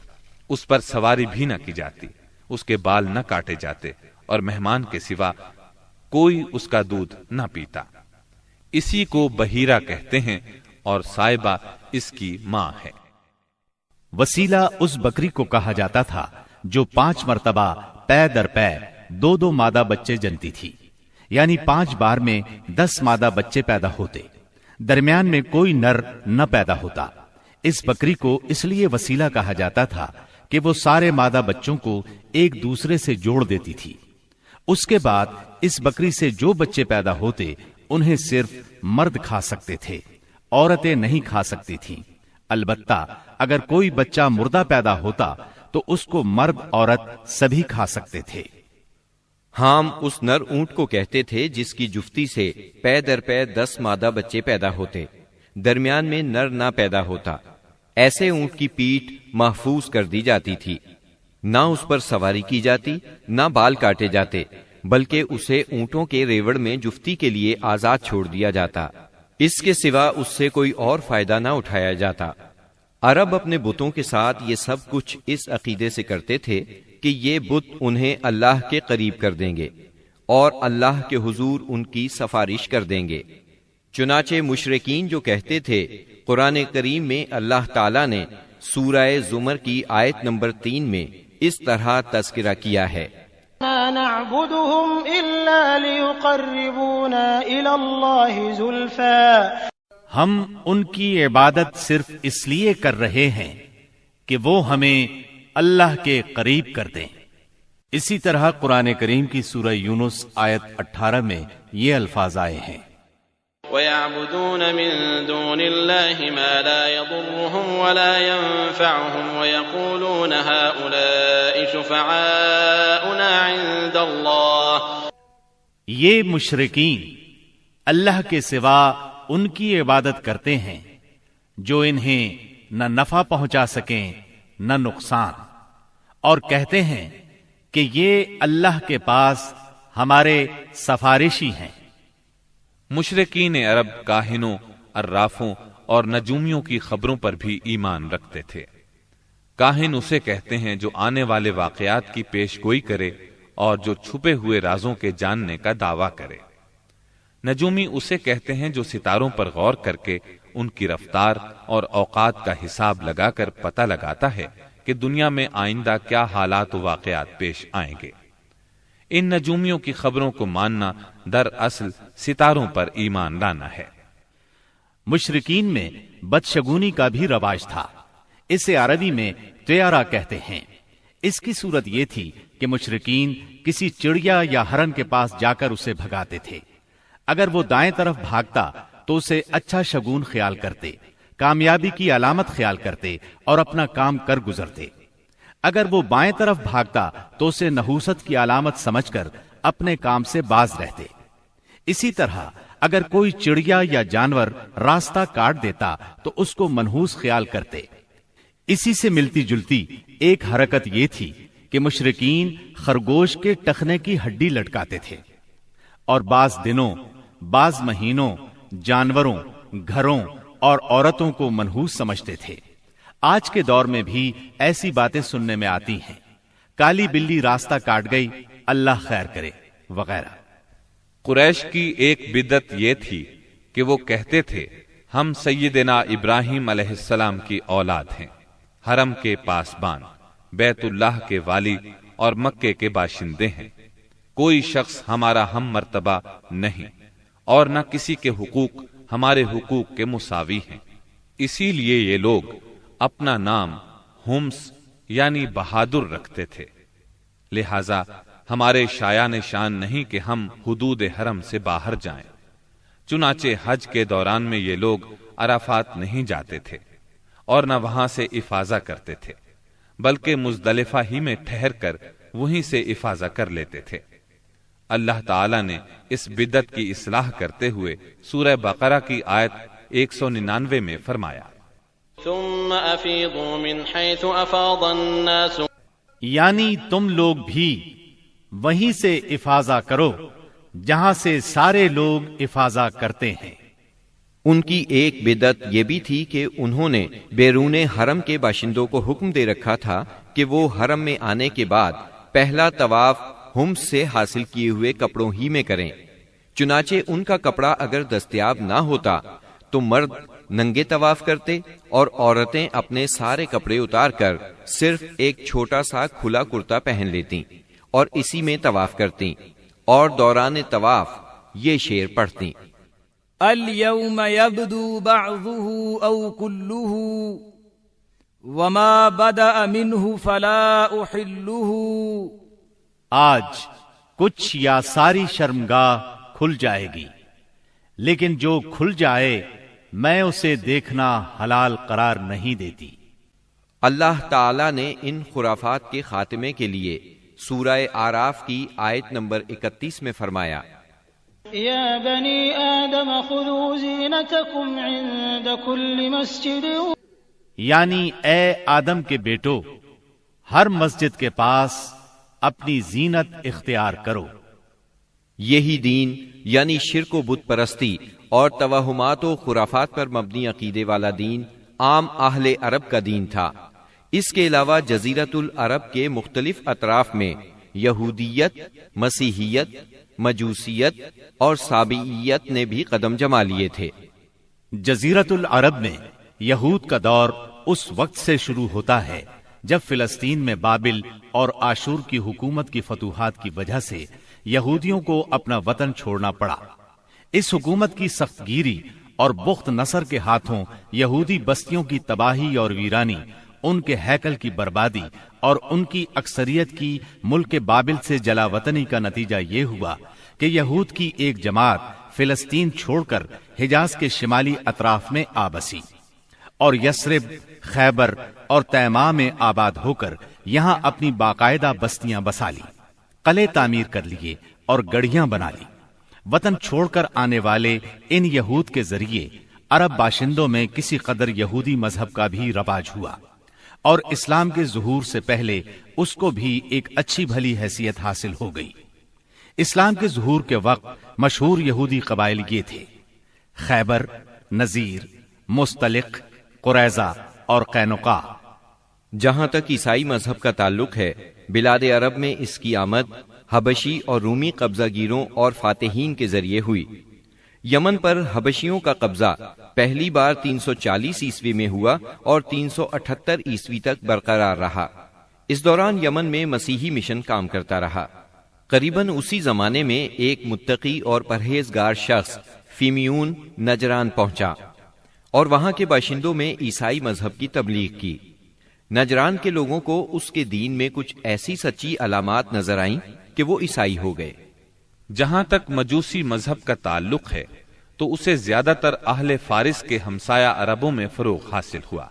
اس پر سواری بھی نہ کی جاتی، اس کے بال نہ کاٹے جاتے، اور مہمان کے سوا کوئی اس کا دودھ نہ پیتا۔ اسی کو بحیرہ کہتے ہیں، اور صائبہ اس کی ماں ہے۔ وسیلہ اس بکری کو کہا جاتا تھا جو 5 مرتبہ پے در پے 2 مادہ بچے جنتی تھی، یعنی 5 بار میں 10 مادہ بچے پیدا ہوتے، درمیان میں کوئی نر نہ پیدا ہوتا۔ اس بکری کو اس لیے وسیلہ کہا جاتا تھا کہ وہ سارے مادہ بچوں کو ایک دوسرے سے جوڑ دیتی تھی۔ اس کے بعد اس بکری سے جو بچے پیدا ہوتے انہیں صرف مرد کھا سکتے تھے، عورتیں نہیں کھا سکتی تھیں۔ البتہ اگر کوئی بچہ مردہ پیدا ہوتا تو اس کو مرد عورت سبھی کھا سکتے تھے۔ حام اس نر اونٹ کو کہتے تھے جس کی جفتی سے پے در پے 10 مادہ بچے پیدا ہوتے، درمیان میں نر نہ پیدا ہوتا۔ ایسے اونٹ کی پیٹھ محفوظ کر دی جاتی تھی، نہ اس پر سواری کی جاتی، نہ بال کاٹے جاتے، بلکہ اسے اونٹوں کے ریوڑ میں جفتی کے لیے آزاد چھوڑ دیا جاتا، اس کے سوا اس سے کوئی اور فائدہ نہ اٹھایا جاتا۔ عرب اپنے بتوں کے ساتھ یہ سب کچھ اس عقیدے سے کرتے تھے کہ یہ بت انہیں اللہ کے قریب کر دیں گے اور اللہ کے حضور ان کی سفارش کر دیں گے۔ چنانچہ مشرکین جو کہتے تھے، قرآن کریم میں اللہ تعالیٰ نے سورہ زمر کی آیت نمبر 3 میں اس طرح تذکرہ کیا ہے، مَا نَعْبُدُهُمْ إِلَّا لِيُقَرِّبُونَا إِلَى اللَّهِ زُلْفَىٰ، ہم ان کی عبادت صرف اس لیے کر رہے ہیں کہ وہ ہمیں اللہ کے قریب کر دیں۔ اسی طرح قرآن کریم کی سورہ یونس آیت 18 میں یہ الفاظ آئے ہیں، وَيَعْبُدُونَ مِن دُونِ اللَّهِ مَا لَا يَضُرُّهُمْ وَلَا يَنفَعُهُمْ وَيَقُولُونَ هَٰؤُلَاءِ شُفَعَاؤُنَا عِندَ اللَّهِ۔ یہ مشرکین اللہ کے سوا ان کی عبادت کرتے ہیں جو انہیں نہ نفع پہنچا سکیں نہ نقصان، اور کہتے ہیں کہ یہ اللہ کے پاس ہمارے سفارشی ہیں۔ مشرکین عرب کاہنوں، عرافوں اور نجومیوں کی خبروں پر بھی ایمان رکھتے تھے۔ کاہن اسے کہتے ہیں جو آنے والے واقعات کی پیش گوئی کرے اور جو چھپے ہوئے رازوں کے جاننے کا دعویٰ کرے۔ نجومی اسے کہتے ہیں جو ستاروں پر غور کر کے ان کی رفتار اور اوقات کا حساب لگا کر پتہ لگاتا ہے کہ دنیا میں آئندہ کیا حالات و واقعات پیش آئیں گے۔ ان نجومیوں کی خبروں کو ماننا دراصل ستاروں پر ایمان لانا ہے۔ مشرکین میں بدشگونی کا بھی رواج تھا، اسے عربی میں طیارہ کہتے ہیں۔ اس کی صورت یہ تھی کہ مشرکین کسی چڑیا یا ہرن کے پاس جا کر اسے بھگاتے تھے۔ اگر وہ دائیں طرف بھاگتا تو اسے اچھا شگون خیال کرتے، کامیابی کی علامت خیال کرتے اور اپنا کام کر گزرتے۔ اگر وہ بائیں طرف بھاگتا تو اسے نحوست کی علامت سمجھ کر اپنے کام سے باز رہتے۔ اسی طرح اگر کوئی چڑیا یا جانور راستہ کاٹ دیتا تو اس کو منحوس خیال کرتے۔ اسی سے ملتی جلتی ایک حرکت یہ تھی کہ مشرکین خرگوش کے ٹخنے کی ہڈی لٹکاتے تھے اور بعض دنوں، بعض مہینوں، جانوروں، گھروں اور عورتوں کو منحوس سمجھتے تھے۔ آج کے دور میں بھی ایسی باتیں سننے میں آتی ہیں، کالی بلی راستہ کاٹ گئی، اللہ خیر کرے وغیرہ۔ قریش کی ایک بدعت یہ تھی کہ وہ کہتے تھے ہم سیدنا ابراہیم علیہ السلام کی اولاد ہیں، حرم کے پاسبان، بیت اللہ کے والی اور مکے کے باشندے ہیں، کوئی شخص ہمارا ہم مرتبہ نہیں اور نہ کسی کے حقوق ہمارے حقوق کے مساوی ہیں۔ اسی لیے یہ لوگ اپنا نام ہمس یعنی بہادر رکھتے تھے، لہذا ہمارے شایان شان نہیں کہ ہم حدود حرم سے باہر جائیں۔ چنانچہ حج کے دوران میں یہ لوگ عرفات نہیں جاتے تھے اور نہ وہاں سے افاضہ کرتے تھے، بلکہ مزدلفہ ہی میں ٹھہر کر وہیں سے افاضہ کر لیتے تھے۔ اللہ تعالی نے اس بدعت کی اصلاح کرتے ہوئے سورہ بقرہ کی آیت 199 میں فرمایا، ثم افیضوا من حیث افاض الناس، یعنی تم لوگ بھی وہیں سے افاضہ کرو جہاں سے سارے لوگ افاضہ کرتے ہیں۔ ان کی ایک بدعت یہ بھی تھی کہ انہوں نے بیرون حرم کے باشندوں کو حکم دے رکھا تھا کہ وہ حرم میں آنے کے بعد پہلا طواف ہمس سے حاصل کیے ہوئے کپڑوں ہی میں کریں۔ چنانچہ ان کا کپڑا اگر دستیاب نہ ہوتا تو مرد ننگے طواف کرتے اور عورتیں اپنے سارے کپڑے اتار کر صرف ایک چھوٹا سا کھلا کرتا پہن لیتیں اور اسی میں طواف کرتیں اور دوران طواف یہ شعر پڑھتیں، اليوم يبدو بعضه أو كله وما بدأ منه فلا أحله، آج کچھ یا ساری شرمگاہ کھل جائے گی، لیکن جو کھل جائے میں اسے دیکھنا حلال قرار نہیں دیتی۔ اللہ تعالی نے ان خرافات کے خاتمے کے لیے سورہ آراف کی آیت نمبر 31 میں فرمایا، یا بنی آدم خذوا زینتکم عند کل مسجد، یعنی اے آدم کے بیٹو، ہر مسجد کے پاس اپنی زینت اختیار کرو۔ یہی دین یعنی شرک و بت پرستی اور توہمات و خرافات پر مبنی عقیدے والا دین عام اہل عرب کا دین تھا۔ اس کے علاوہ جزیرۃ العرب کے مختلف اطراف میں یہودیت، مسیحیت، مجوسیت اور سابعیت نے بھی قدم جما لیے تھے۔ جزیرۃ العرب میں یہود کا دور اس وقت سے شروع ہوتا ہے جب فلسطین میں بابل اور آشور کی حکومت کی فتوحات کی وجہ سے یہودیوں کو اپنا وطن چھوڑنا پڑا۔ اس حکومت کی سخت گیری اور بخت نصر کے ہاتھوں یہودی بستیوں کی تباہی اور ویرانی، ان کے ہیکل کی بربادی اور ان کی اکثریت کی ملک بابل سے جلا وطنی کا نتیجہ یہ ہوا کہ یہود کی ایک جماعت فلسطین چھوڑ کر حجاز کے شمالی اطراف میں آ بسی اور یثرب، خیبر اور تیماء میں آباد ہو کر یہاں اپنی باقاعدہ بستیاں بسا لی، قلعے تعمیر کر لیے اور گڑھیاں بنا لی۔ وطن چھوڑ کر آنے والے ان یہود کے ذریعے عرب باشندوں میں کسی قدر یہودی مذہب کا بھی رواج ہوا اور اسلام کے ظہور سے پہلے اس کو بھی ایک اچھی بھلی حیثیت حاصل ہو گئی۔ اسلام کے ظہور کے وقت مشہور یہودی قبائل یہ تھے: خیبر، نذیر، مستلق، قریظہ اور قینقاع۔ جہاں تک عیسائی مذہب کا تعلق ہے، بلاد عرب میں اس کی آمد حبشی اور رومی قبضہ گیروں اور فاتحین کے ذریعے ہوئی۔ یمن پر حبشیوں کا قبضہ پہلی بار 340 عیسوی میں ہوا اور 378 عیسوی تک برقرار رہا۔ اس دوران یمن میں مسیحی مشن کام کرتا رہا۔ قریباً اسی زمانے میں ایک متقی اور پرہیزگار شخص فیمیون نجران پہنچا اور وہاں کے باشندوں میں عیسائی مذہب کی تبلیغ کی۔ نجران کے لوگوں کو اس کے دین میں کچھ ایسی سچی علامات نظر آئیں کہ وہ عیسائی ہو گئے۔ جہاں تک مجوسی مذہب کا تعلق ہے تو اسے زیادہ تر اہل فارس کے ہمسایہ عربوں میں فروغ حاصل ہوا،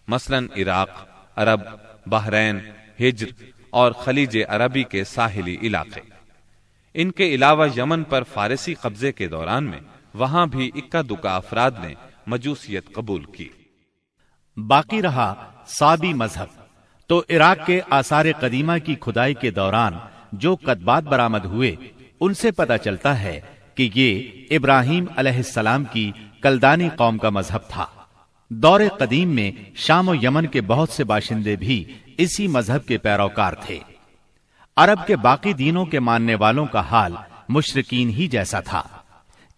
مثلاً عراق، عرب، بحرین، ہجر اور خلیج عربی کے ساحلی علاقے۔ ان کے علاوہ یمن پر فارسی قبضے کے دوران میں وہاں بھی اکا دکا افراد نے مجوسیت قبول کی۔ باقی رہا صابی مذہب، تو عراق کے آثار قدیمہ کی کھدائی کے دوران جو کتبات برآمد ہوئے ان سے پتہ چلتا ہے کہ یہ ابراہیم علیہ السلام کی کلدانی قوم کا مذہب تھا۔ دور قدیم میں شام و یمن کے بہت سے باشندے بھی اسی مذہب کے پیروکار تھے۔ عرب کے باقی دینوں کے ماننے والوں کا حال مشرکین ہی جیسا تھا،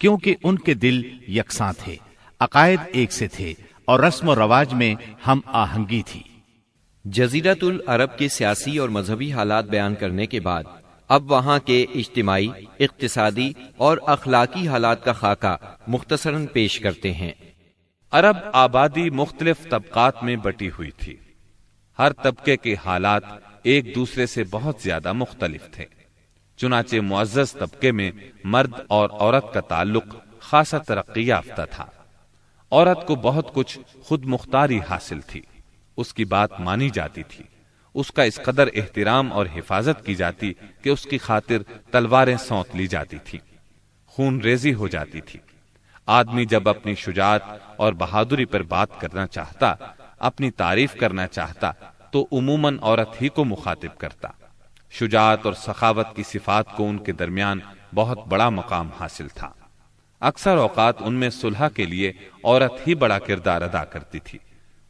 کیونکہ ان کے دل یکساں تھے، عقائد ایک سے تھے اور رسم و رواج میں ہم آہنگی تھی۔ جزیرۃ العرب کے سیاسی اور مذہبی حالات بیان کرنے کے بعد اب وہاں کے اجتماعی، اقتصادی اور اخلاقی حالات کا خاکہ مختصراً پیش کرتے ہیں۔ عرب آبادی مختلف طبقات میں بٹی ہوئی تھی۔ ہر طبقے کے حالات ایک دوسرے سے بہت زیادہ مختلف تھے۔ چنانچہ معزز طبقے میں مرد اور عورت کا تعلق خاصا ترقی یافتہ تھا۔ عورت کو بہت کچھ خود مختاری حاصل تھی، اس کی بات مانی جاتی تھی، اس کا اس قدر احترام اور حفاظت کی جاتی کہ اس کی خاطر تلواریں سونت لی جاتی تھی، خون ریزی ہو جاتی تھی۔ آدمی جب اپنی شجاعت اور بہادری پر بات کرنا چاہتا، اپنی تعریف کرنا چاہتا تو عموماً عورت ہی کو مخاطب کرتا۔ شجاعت اور سخاوت کی صفات کو ان کے درمیان بہت بڑا مقام حاصل تھا۔ اکثر اوقات ان میں صلح کے لیے عورت ہی بڑا کردار ادا کرتی تھی۔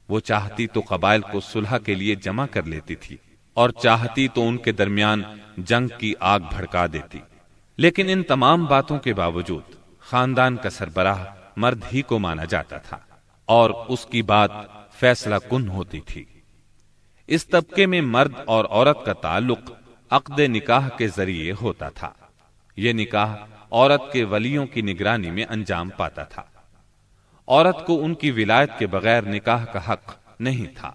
وہ چاہتی تو قبائل کو صلح کے لیے جمع کر لیتی تھی اور چاہتی تو ان کے درمیان جنگ کی آگ بھڑکا دیتی۔ لیکن ان تمام باتوں کے باوجود خاندان کا سربراہ مرد ہی کو مانا جاتا تھا اور اس کی بات فیصلہ کن ہوتی تھی۔ اس طبقے میں مرد اور عورت کا تعلق عقد نکاح کے ذریعے ہوتا تھا۔ یہ نکاح عورت کے ولیوں کی نگرانی میں انجام پاتا تھا۔ عورت کو ان کی ولایت کے بغیر نکاح کا حق نہیں تھا۔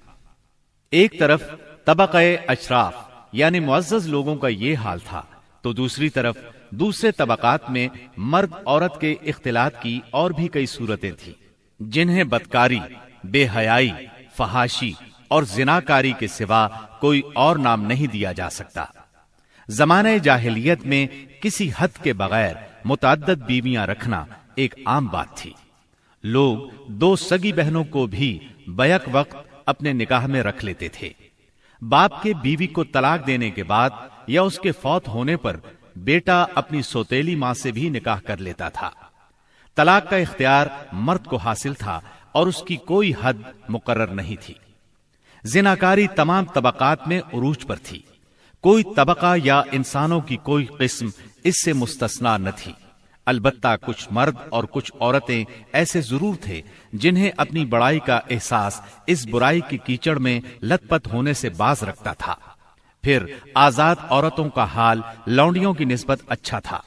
ایک طرف طبقہ اشراف یعنی معزز لوگوں کا یہ حال تھا، تو دوسری طرف دوسرے طبقات میں مرد عورت کے اختلاط کی اور بھی کئی صورتیں تھیں، جنہیں بدکاری، بے حیائی، فحاشی اور زناکاری کے سوا کوئی اور نام نہیں دیا جا سکتا۔ زمانہ جاہلیت میں کسی حد کے بغیر متعدد بیویاں رکھنا ایک عام بات تھی۔ لوگ دو سگی بہنوں کو بھی بیک وقت اپنے نکاح میں رکھ لیتے تھے۔ باپ کے بیوی کو طلاق دینے کے بعد یا اس کے فوت ہونے پر بیٹا اپنی سوتیلی ماں سے بھی نکاح کر لیتا تھا۔ طلاق کا اختیار مرد کو حاصل تھا اور اس کی کوئی حد مقرر نہیں تھی۔ زناکاری تمام طبقات میں عروج پر تھی، کوئی طبقہ یا انسانوں کی کوئی قسم اس سے مستثنا نہ تھی۔ البتہ کچھ مرد اور کچھ عورتیں ایسے ضرور تھے جنہیں اپنی بڑائی کا احساس اس برائی کے کیچڑ میں لت پت ہونے سے باز رکھتا تھا۔ پھر آزاد عورتوں کا حال لونڈیوں کی نسبت اچھا تھا۔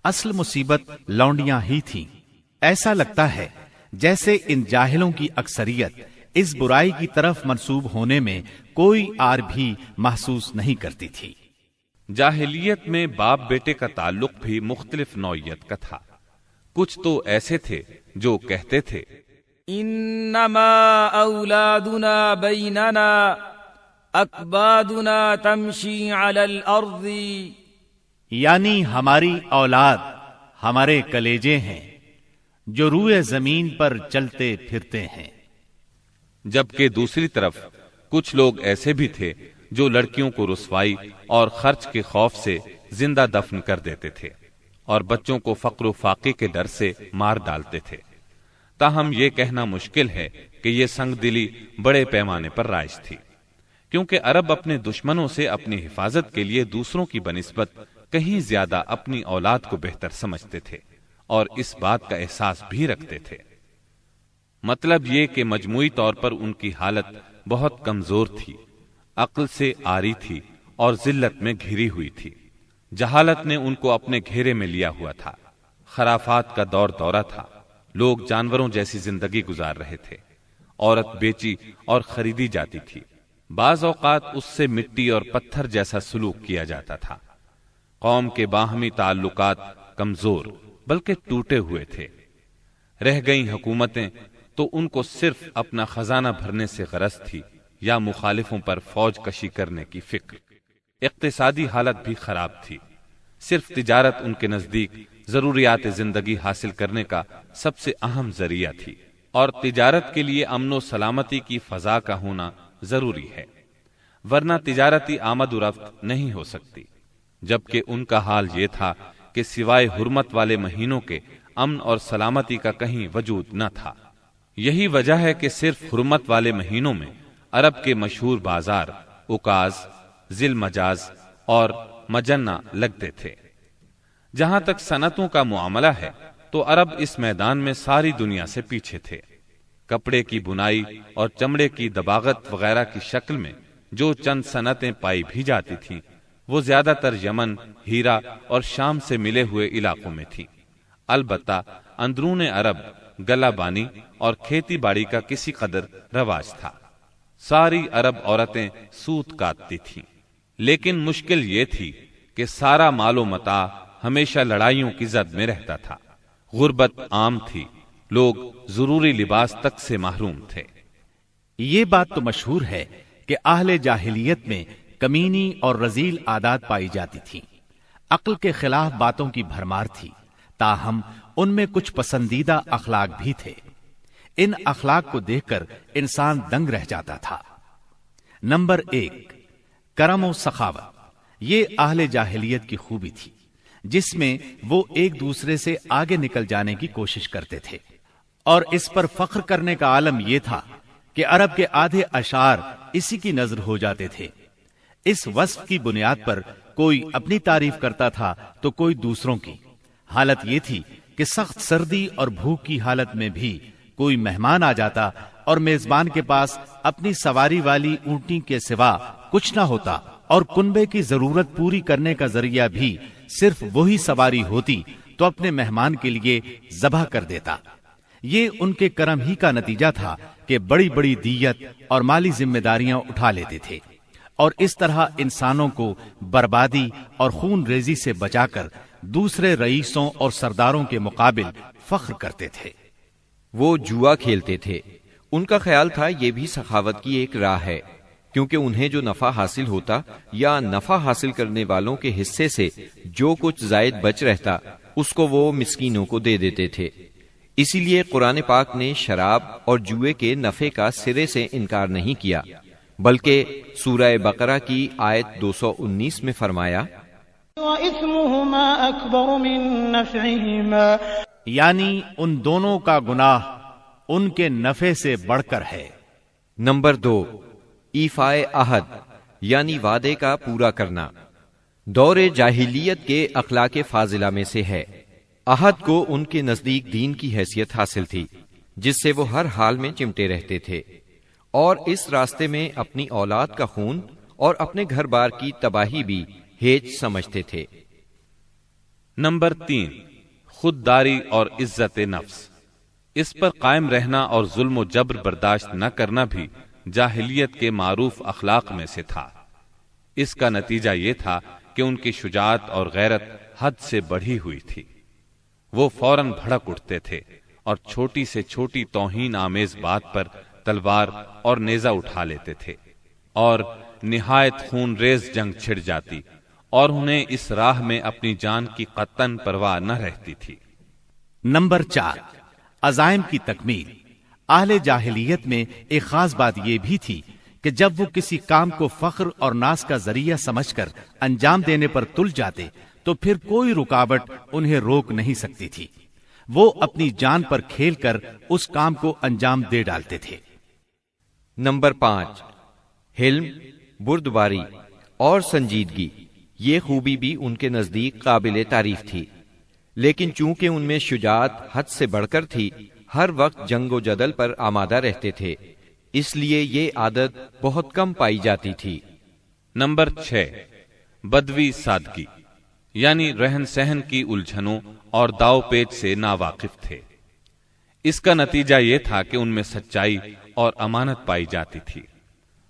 اصل مصیبت لونڈیاں ہی تھیں۔ ایسا لگتا ہے جیسے ان جاہلوں کی اکثریت اس برائی کی طرف منسوب ہونے میں کوئی آر بھی محسوس نہیں کرتی تھی۔ جاہلیت میں باپ بیٹے کا تعلق بھی مختلف نوعیت کا تھا۔ کچھ تو ایسے تھے جو کہتے تھے انما اولادنا بیننا اکبادنا تمشی علی الارض، یعنی ہماری اولاد ہمارے کلیجے ہیں جو روئے زمین پر چلتے پھرتے ہیں۔ جبکہ دوسری طرف کچھ لوگ ایسے بھی تھے جو لڑکیوں کو رسوائی اور خرچ کے خوف سے زندہ دفن کر دیتے تھے اور بچوں کو فقر و فاقے کے ڈر سے مار ڈالتے تھے۔ تاہم یہ کہنا مشکل ہے کہ یہ سنگ دلی بڑے پیمانے پر رائج تھی، کیونکہ عرب اپنے دشمنوں سے اپنی حفاظت کے لیے دوسروں کی بنسبت کہیں زیادہ اپنی اولاد کو بہتر سمجھتے تھے اور اس بات کا احساس بھی رکھتے تھے۔ مطلب یہ کہ مجموعی طور پر ان کی حالت بہت کمزور تھی، عقل سے عاری تھی اور ذلت میں گھری ہوئی تھی۔ جہالت نے ان کو اپنے گھیرے میں لیا ہوا تھا۔ خرافات کا دور دورہ تھا، لوگ جانوروں جیسی زندگی گزار رہے تھے، عورت بیچی اور خریدی جاتی تھی، بعض اوقات اس سے مٹی اور پتھر جیسا سلوک کیا جاتا تھا۔ قوم کے باہمی تعلقات کمزور بلکہ ٹوٹے ہوئے تھے۔ رہ گئیں حکومتیں تو ان کو صرف اپنا خزانہ بھرنے سے غرض تھی یا مخالفوں پر فوج کشی کرنے کی فکر۔ اقتصادی حالت بھی خراب تھی۔ صرف تجارت ان کے نزدیک ضروریات زندگی حاصل کرنے کا سب سے اہم ذریعہ تھی، اور تجارت کے لیے امن و سلامتی کی فضا کا ہونا ضروری ہے، ورنہ تجارتی آمد و رفت نہیں ہو سکتی۔ جبکہ ان کا حال یہ تھا کہ سوائے حرمت والے مہینوں کے امن اور سلامتی کا کہیں وجود نہ تھا۔ یہی وجہ ہے کہ صرف حرمت والے مہینوں میں عرب کے مشہور بازار اکاز، ذی المجاز اور مجنہ لگتے تھے۔ جہاں تک صنعتوں کا معاملہ ہے تو عرب اس میدان میں ساری دنیا سے پیچھے تھے۔ کپڑے کی بنائی اور چمڑے کی دباغت وغیرہ کی شکل میں جو چند صنعتیں پائی بھی جاتی تھیں وہ زیادہ تر یمن، ہیرا اور شام سے ملے ہوئے علاقوں میں تھی۔ البتہ اندرون عرب گلہ بانی اور کھیتی باڑی کا کسی قدر رواج تھا۔ ساری عرب عورتیں سوت کاٹتی تھیں، لیکن مشکل یہ تھی کہ سارا مال و متاع ہمیشہ لڑائیوں کی زد میں رہتا تھا۔ غربت عام تھی، لوگ ضروری لباس تک سے محروم تھے۔ یہ بات تو مشہور ہے کہ اہل جاہلیت میں کمینی اور رذیل عادات پائی جاتی تھیں، عقل کے خلاف باتوں کی بھرمار تھی، تاہم ان میں کچھ پسندیدہ اخلاق بھی تھے۔ ان اخلاق کو دیکھ کر انسان دنگ رہ جاتا تھا۔ نمبر 1، کرم و سخاوت۔ یہ اہل جاہلیت کی خوبی تھی، جس میں وہ ایک دوسرے سے آگے نکل جانے کی کوشش کرتے تھے، اور اس پر فخر کرنے کا عالم یہ تھا کہ عرب کے آدھے اشعار اسی کی نظر ہو جاتے تھے۔ اس وصف کی بنیاد پر کوئی اپنی تعریف کرتا تھا تو کوئی دوسروں کی۔ حالت یہ تھی کہ سخت سردی اور بھوک کی حالت میں بھی کوئی مہمان آ جاتا اور میزبان کے پاس اپنی سواری والی اونٹی کے سوا کچھ نہ ہوتا، اور کنبے کی ضرورت پوری کرنے کا ذریعہ بھی صرف وہی سواری ہوتی تو اپنے مہمان کے لیے ذبح کر دیتا۔ یہ ان کے کرم ہی کا نتیجہ تھا کہ بڑی بڑی دیت اور مالی ذمہ داریاں اٹھا لیتے تھے، اور اس طرح انسانوں کو بربادی اور خون ریزی سے بچا کر دوسرے رئیسوں اور سرداروں کے مقابل فخر کرتے تھے۔ وہ جوا کھیلتے تھے۔ ان کا خیال تھا یہ بھی سخاوت کی ایک راہ ہے، کیونکہ انہیں جو نفع حاصل ہوتا یا نفع حاصل کرنے والوں کے حصے سے جو کچھ زائد بچ رہتا اس کو وہ مسکینوں کو دے دیتے تھے۔ اسی لیے قرآن پاک نے شراب اور جوئے کے نفع کا سرے سے انکار نہیں کیا، بلکہ سورہ بقرہ کی آیت 219 میں فرمایا وَإِثْمُهُمَا أَكْبَرُ مِن نَّفْعِهِمَا، یعنی ان دونوں کا گناہ ان کے نفع سے بڑھ کر ہے۔ نمبر 2، ایفائے عہد یعنی وعدے کا پورا کرنا۔ دور جاہلیت کے اخلاق فاضلہ میں سے ہے۔ عہد کو ان کے نزدیک دین کی حیثیت حاصل تھی، جس سے وہ ہر حال میں چمٹے رہتے تھے، اور اس راستے میں اپنی اولاد کا خون اور اپنے گھر بار کی تباہی بھی ہیج سمجھتے تھے۔ نمبر 3، خودداری اور عزت نفس۔ اس پر قائم رہنا اور ظلم و جبر برداشت نہ کرنا بھی جاہلیت کے معروف اخلاق میں سے تھا۔ اس کا نتیجہ یہ تھا کہ ان کی شجاعت اور غیرت حد سے بڑھی ہوئی تھی۔ وہ فوراً بھڑک اٹھتے تھے اور چھوٹی سے چھوٹی توہین آمیز بات پر تلوار اور نیزہ اٹھا لیتے تھے، اور نہایت خون ریز جنگ چھڑ جاتی اور انہیں اس راہ میں اپنی جان کی قطعاً پرواہ نہ رہتی تھی۔ نمبر 4، عزائم کی تکمیل۔ اہل جاہلیت میں ایک خاص بات یہ بھی تھی کہ جب وہ کسی کام کو فخر اور ناز کا ذریعہ سمجھ کر انجام دینے پر تل جاتے تو پھر کوئی رکاوٹ انہیں روک نہیں سکتی تھی۔ وہ اپنی جان پر کھیل کر اس کام کو انجام دے ڈالتے تھے۔ نمبر 5، حلم، بردباری اور سنجیدگی۔ یہ خوبی بھی ان کے نزدیک قابل تعریف تھی، لیکن چونکہ ان میں شجاعت حد سے بڑھ کر تھی، ہر وقت جنگ و جدل پر آمادہ رہتے تھے، اس لیے یہ عادت بہت کم پائی جاتی تھی۔ نمبر 6، بدوی سادگی، یعنی رہن سہن کی الجھنوں اور داؤ پیچ سے ناواقف تھے۔ اس کا نتیجہ یہ تھا کہ ان میں سچائی اور امانت پائی جاتی تھی۔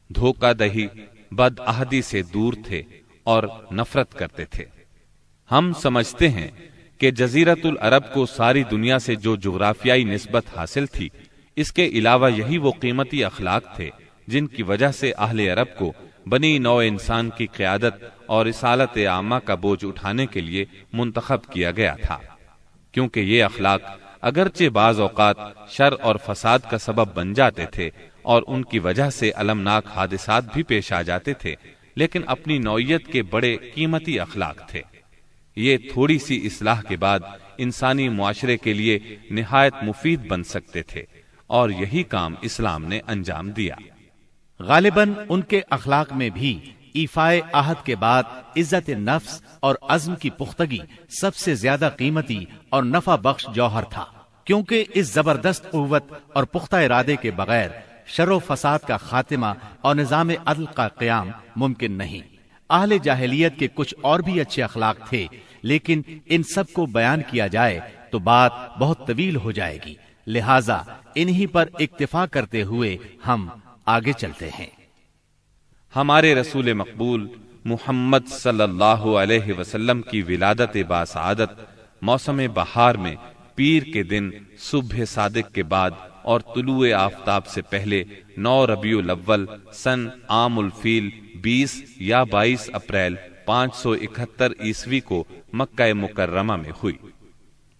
دھوکہ دہی، بد عہدی سے دور تھے اور نفرت کرتے تھے۔ ہم سمجھتے ہیں کہ جزیرت العرب کو ساری دنیا سے جو جغرافیائی نسبت حاصل تھی، اس کے علاوہ یہی وہ قیمتی اخلاق تھے جن کی وجہ سے اہل عرب کو بنی نوع انسان کی قیادت اور رسالت عامہ کا بوجھ اٹھانے کے لیے منتخب کیا گیا تھا، کیونکہ یہ اخلاق اگرچہ بعض اوقات شر اور فساد کا سبب بن جاتے تھے اور ان کی وجہ سے المناک حادثات بھی پیش آ جاتے تھے، لیکن اپنی نوعیت کے بڑے قیمتی اخلاق تھے۔ یہ تھوڑی سی اصلاح کے بعد انسانی معاشرے کے لیے نہایت مفید بن سکتے تھے، اور یہی کام اسلام نے انجام دیا۔ غالباً ان کے اخلاق میں بھی ایفائے عہد کے بعد عزت نفس اور عزم کی پختگی سب سے زیادہ قیمتی اور نفع بخش جوہر تھا، کیونکہ اس زبردست قوت اور پختہ ارادے کے بغیر شر و فساد کا خاتمہ اور نظام عدل کا قیام ممکن نہیں۔ اہل جاہلیت کے کچھ اور بھی اچھے اخلاق تھے، لیکن ان سب کو بیان کیا جائے تو بات بہت طویل ہو جائے گی، لہذا انہی پر اکتفا کرتے ہوئے ہم آگے چلتے ہیں۔ ہمارے رسول مقبول محمد صلی اللہ علیہ وسلم کی ولادت باسعادت موسم بہار میں پیر کے دن صبح صادق کے بعد اور طلوع آفتاب سے پہلے 9 ربیع الاول سن عام الفیل 20 یا 22 اپریل 571 عیسوی کو مکہ مکرمہ میں ہوئی۔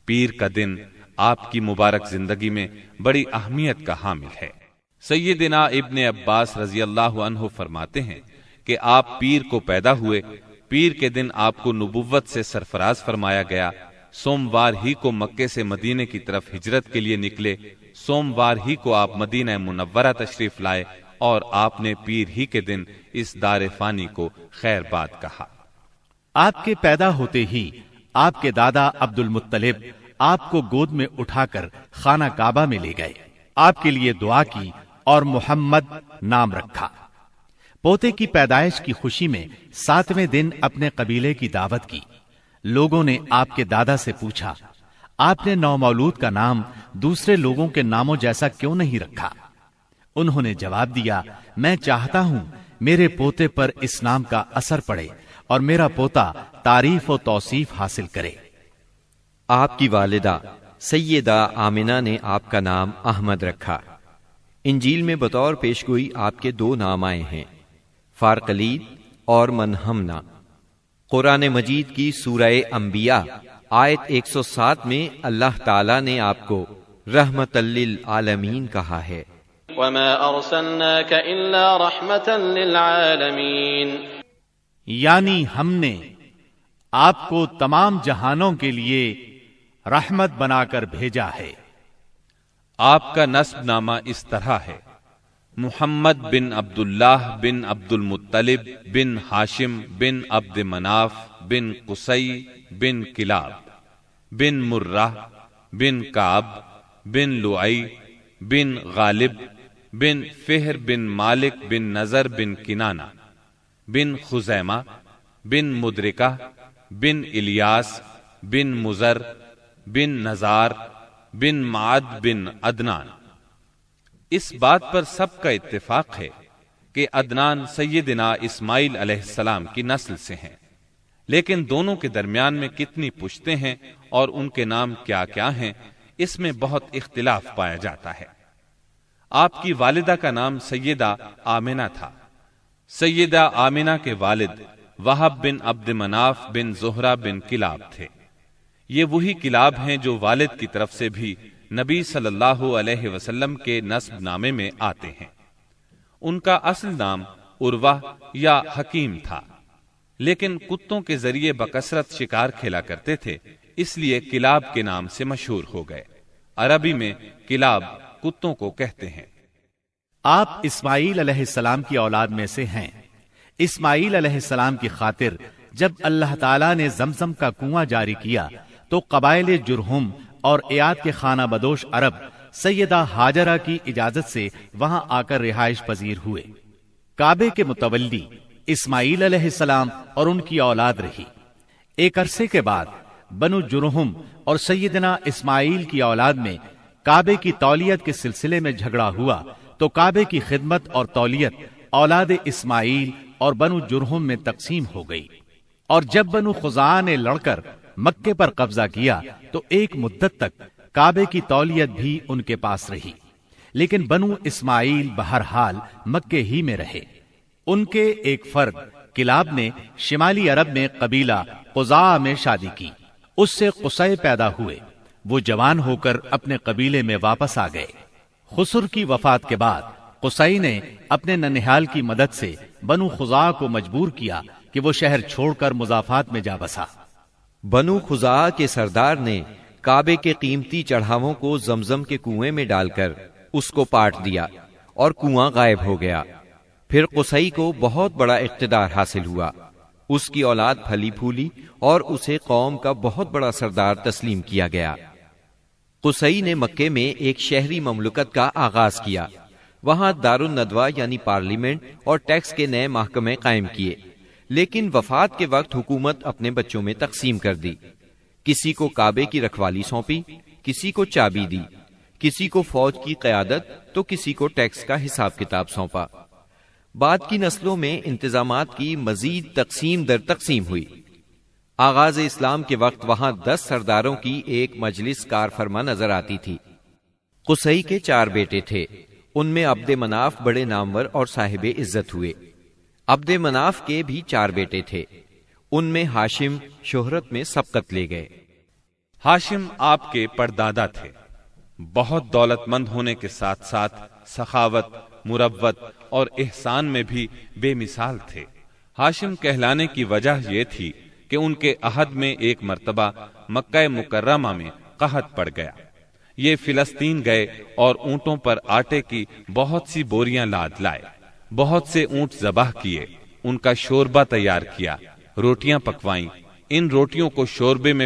پیر کا دن آپ کی مبارک زندگی میں بڑی اہمیت کا حامل ہے۔ سیدنا ابن عباس رضی اللہ عنہ فرماتے ہیں کہ آپ پیر کو پیدا ہوئے، پیر کے دن آپ کو نبوت سے سرفراز فرمایا گیا، سوموار ہی کو مکے سے مدینے کی طرف ہجرت کے لیے نکلے، سوموار ہی کو آپ مدینہ منورہ تشریف لائے، اور آپ نے پیر ہی کے دن اس دار فانی کو خیر باد کہا۔ آپ کے پیدا ہوتے ہی آپ کے دادا عبد المطلب آپ کو گود میں اٹھا کر خانہ کعبہ میں لے گئے، آپ کے لیے دعا کی اور محمد نام رکھا۔ پوتے کی پیدائش کی خوشی میں 7ویں دن اپنے قبیلے کی دعوت کی۔ لوگوں نے آپ کے دادا سے پوچھا، آپ نے نومولود کا نام دوسرے لوگوں کے ناموں جیسا کیوں نہیں رکھا؟ انہوں نے جواب دیا، میں چاہتا ہوں میرے پوتے پر اس نام کا اثر پڑے اور میرا پوتا تعریف و توصیف حاصل کرے۔ آپ کی والدہ سیدہ آمنہ نے آپ کا نام احمد رکھا۔ انجیل میں بطور پیشگوئی آپ کے 2 نام آئے ہیں، فارقلید اور منہمنا۔ قرآن مجید کی سورہ انبیاء آیت 107 میں اللہ تعالیٰ نے آپ کو رحمت للعالمین کہا ہے، وَمَا أَرْسَلْنَاكَ إِلَّا رَحْمَةً لِلْعَالَمِينَ، یعنی ہم نے آپ کو تمام جہانوں کے لیے رحمت بنا کر بھیجا ہے۔ آپ کا نسب نامہ اس طرح ہے، محمد بن عبداللہ بن عبد المطلب بن ہاشم بن عبد مناف بن قصی بن کلاب بن مرہ بن کعب بن لعی بن غالب بن فہر بن مالک بن نظر بن کنانہ بن خزیمہ بن مدرکہ بن الیاس بن مزر بن نزار بن معد بن عدنان۔ اس بات پر سب کا اتفاق ہے کہ عدنان سیدنا اسماعیل علیہ السلام کی نسل سے ہیں، لیکن دونوں کے درمیان میں کتنی پشتیں ہیں اور ان کے نام کیا کیا ہیں، اس میں بہت اختلاف پایا جاتا ہے۔ آپ کی والدہ کا نام سیدہ آمنہ تھا۔ سیدہ آمنہ کے والد وہب بن عبد مناف بن زہرہ بن کلاب تھے۔ یہ وہی کلاب ہیں جو والد کی طرف سے بھی نبی صلی اللہ علیہ وسلم کے نسب نامے میں آتے ہیں۔ ان کا اصل نام عروہ یا حکیم تھا، لیکن کتوں کے ذریعے بکثرت شکار کھیلا کرتے تھے، اس لیے کلاب کے نام سے مشہور ہو گئے۔ عربی میں کلاب کتوں کو کہتے ہیں۔ آپ اسماعیل علیہ السلام کی اولاد میں سے ہیں۔ اسماعیل علیہ السلام کی خاطر جب اللہ تعالیٰ نے زمزم کا کنواں جاری کیا تو قبائل جرہم اور ایاد کے خانہ بدوش عرب سیدہ ہاجرہ کی اجازت سے وہاں آ کر رہائش پذیر ہوئے۔ کعبے کے متولی اسماعیل علیہ السلام اور ان کی اولاد رہی۔ ایک عرصے کے بعد بنو جرہم اور سیدنا اسماعیل کی اولاد میں کعبے کی تولیت کے سلسلے میں جھگڑا ہوا تو کعبے کی خدمت اور تولیت اولاد اسماعیل اور بنو جرہم میں تقسیم ہو گئی، اور جب بنو خزاعہ نے لڑ کر مکے پر قبضہ کیا تو ایک مدت تک کعبے کی تولیت بھی ان کے پاس رہی، لیکن بنو اسماعیل بہرحال مکے ہی میں رہے۔ ان کے ایک فرد کلاب نے شمالی عرب میں قبیلہ قزاع میں شادی کی، اس سے قصی پیدا ہوئے، وہ جوان ہو کر اپنے قبیلے میں واپس آ گئے۔ خسر کی وفات کے بعد قصی نے اپنے ننہال کی مدد سے بنو خزاعہ کو مجبور کیا کہ وہ شہر چھوڑ کر مضافات میں جا بسا۔ بنو خزاعہ کے سردار نے کعبے کے قیمتی چڑھاووں کو زمزم کے کنویں میں ڈال کر اس کو پاٹ دیا اور کنواں غائب ہو گیا۔ پھر قصی کو بہت بڑا اقتدار حاصل ہوا، اس کی اولاد پھلی پھولی اور اسے قوم کا بہت بڑا سردار تسلیم کیا گیا۔ قصی نے مکے میں ایک شہری مملکت کا آغاز کیا، وہاں دار الندوہ یعنی پارلیمنٹ اور ٹیکس کے نئے محکمے قائم کیے، لیکن وفات کے وقت حکومت اپنے بچوں میں تقسیم کر دی۔ کسی کو کعبے کی رکھوالی سونپی، کسی کو چابی دی، کسی کو فوج کی قیادت تو کسی کو ٹیکس کا حساب کتاب سونپا۔ بعد کی نسلوں میں انتظامات کی مزید تقسیم در تقسیم ہوئی۔ آغاز اسلام کے وقت وہاں 10 سرداروں کی ایک مجلس کار فرما نظر آتی تھی۔ قصی کے 4 بیٹے تھے، ان میں عبد مناف بڑے نامور اور صاحب عزت ہوئے۔ عبد مناف کے بھی 4 بیٹے تھے، ان میں ہاشم شہرت میں سبقت لے گئے۔ ہاشم آپ کے پردادا تھے، بہت دولت مند ہونے کے ساتھ ساتھ سخاوت، مروت اور احسان میں بھی بے مثال تھے۔ ہاشم کہلانے کی وجہ یہ تھی کہ ان کے عہد میں ایک مرتبہ مکہ مکرمہ میں قحط پڑ گیا۔ یہ فلسطین گئے اور اونٹوں پر آٹے کی بہت سی بوریاں لاد لائے، بہت سے اونٹ ذبح کیے، ان کا شوربہ تیار کیا، روٹیاں پکوائیں۔ ان روٹیوں کو شوربے میں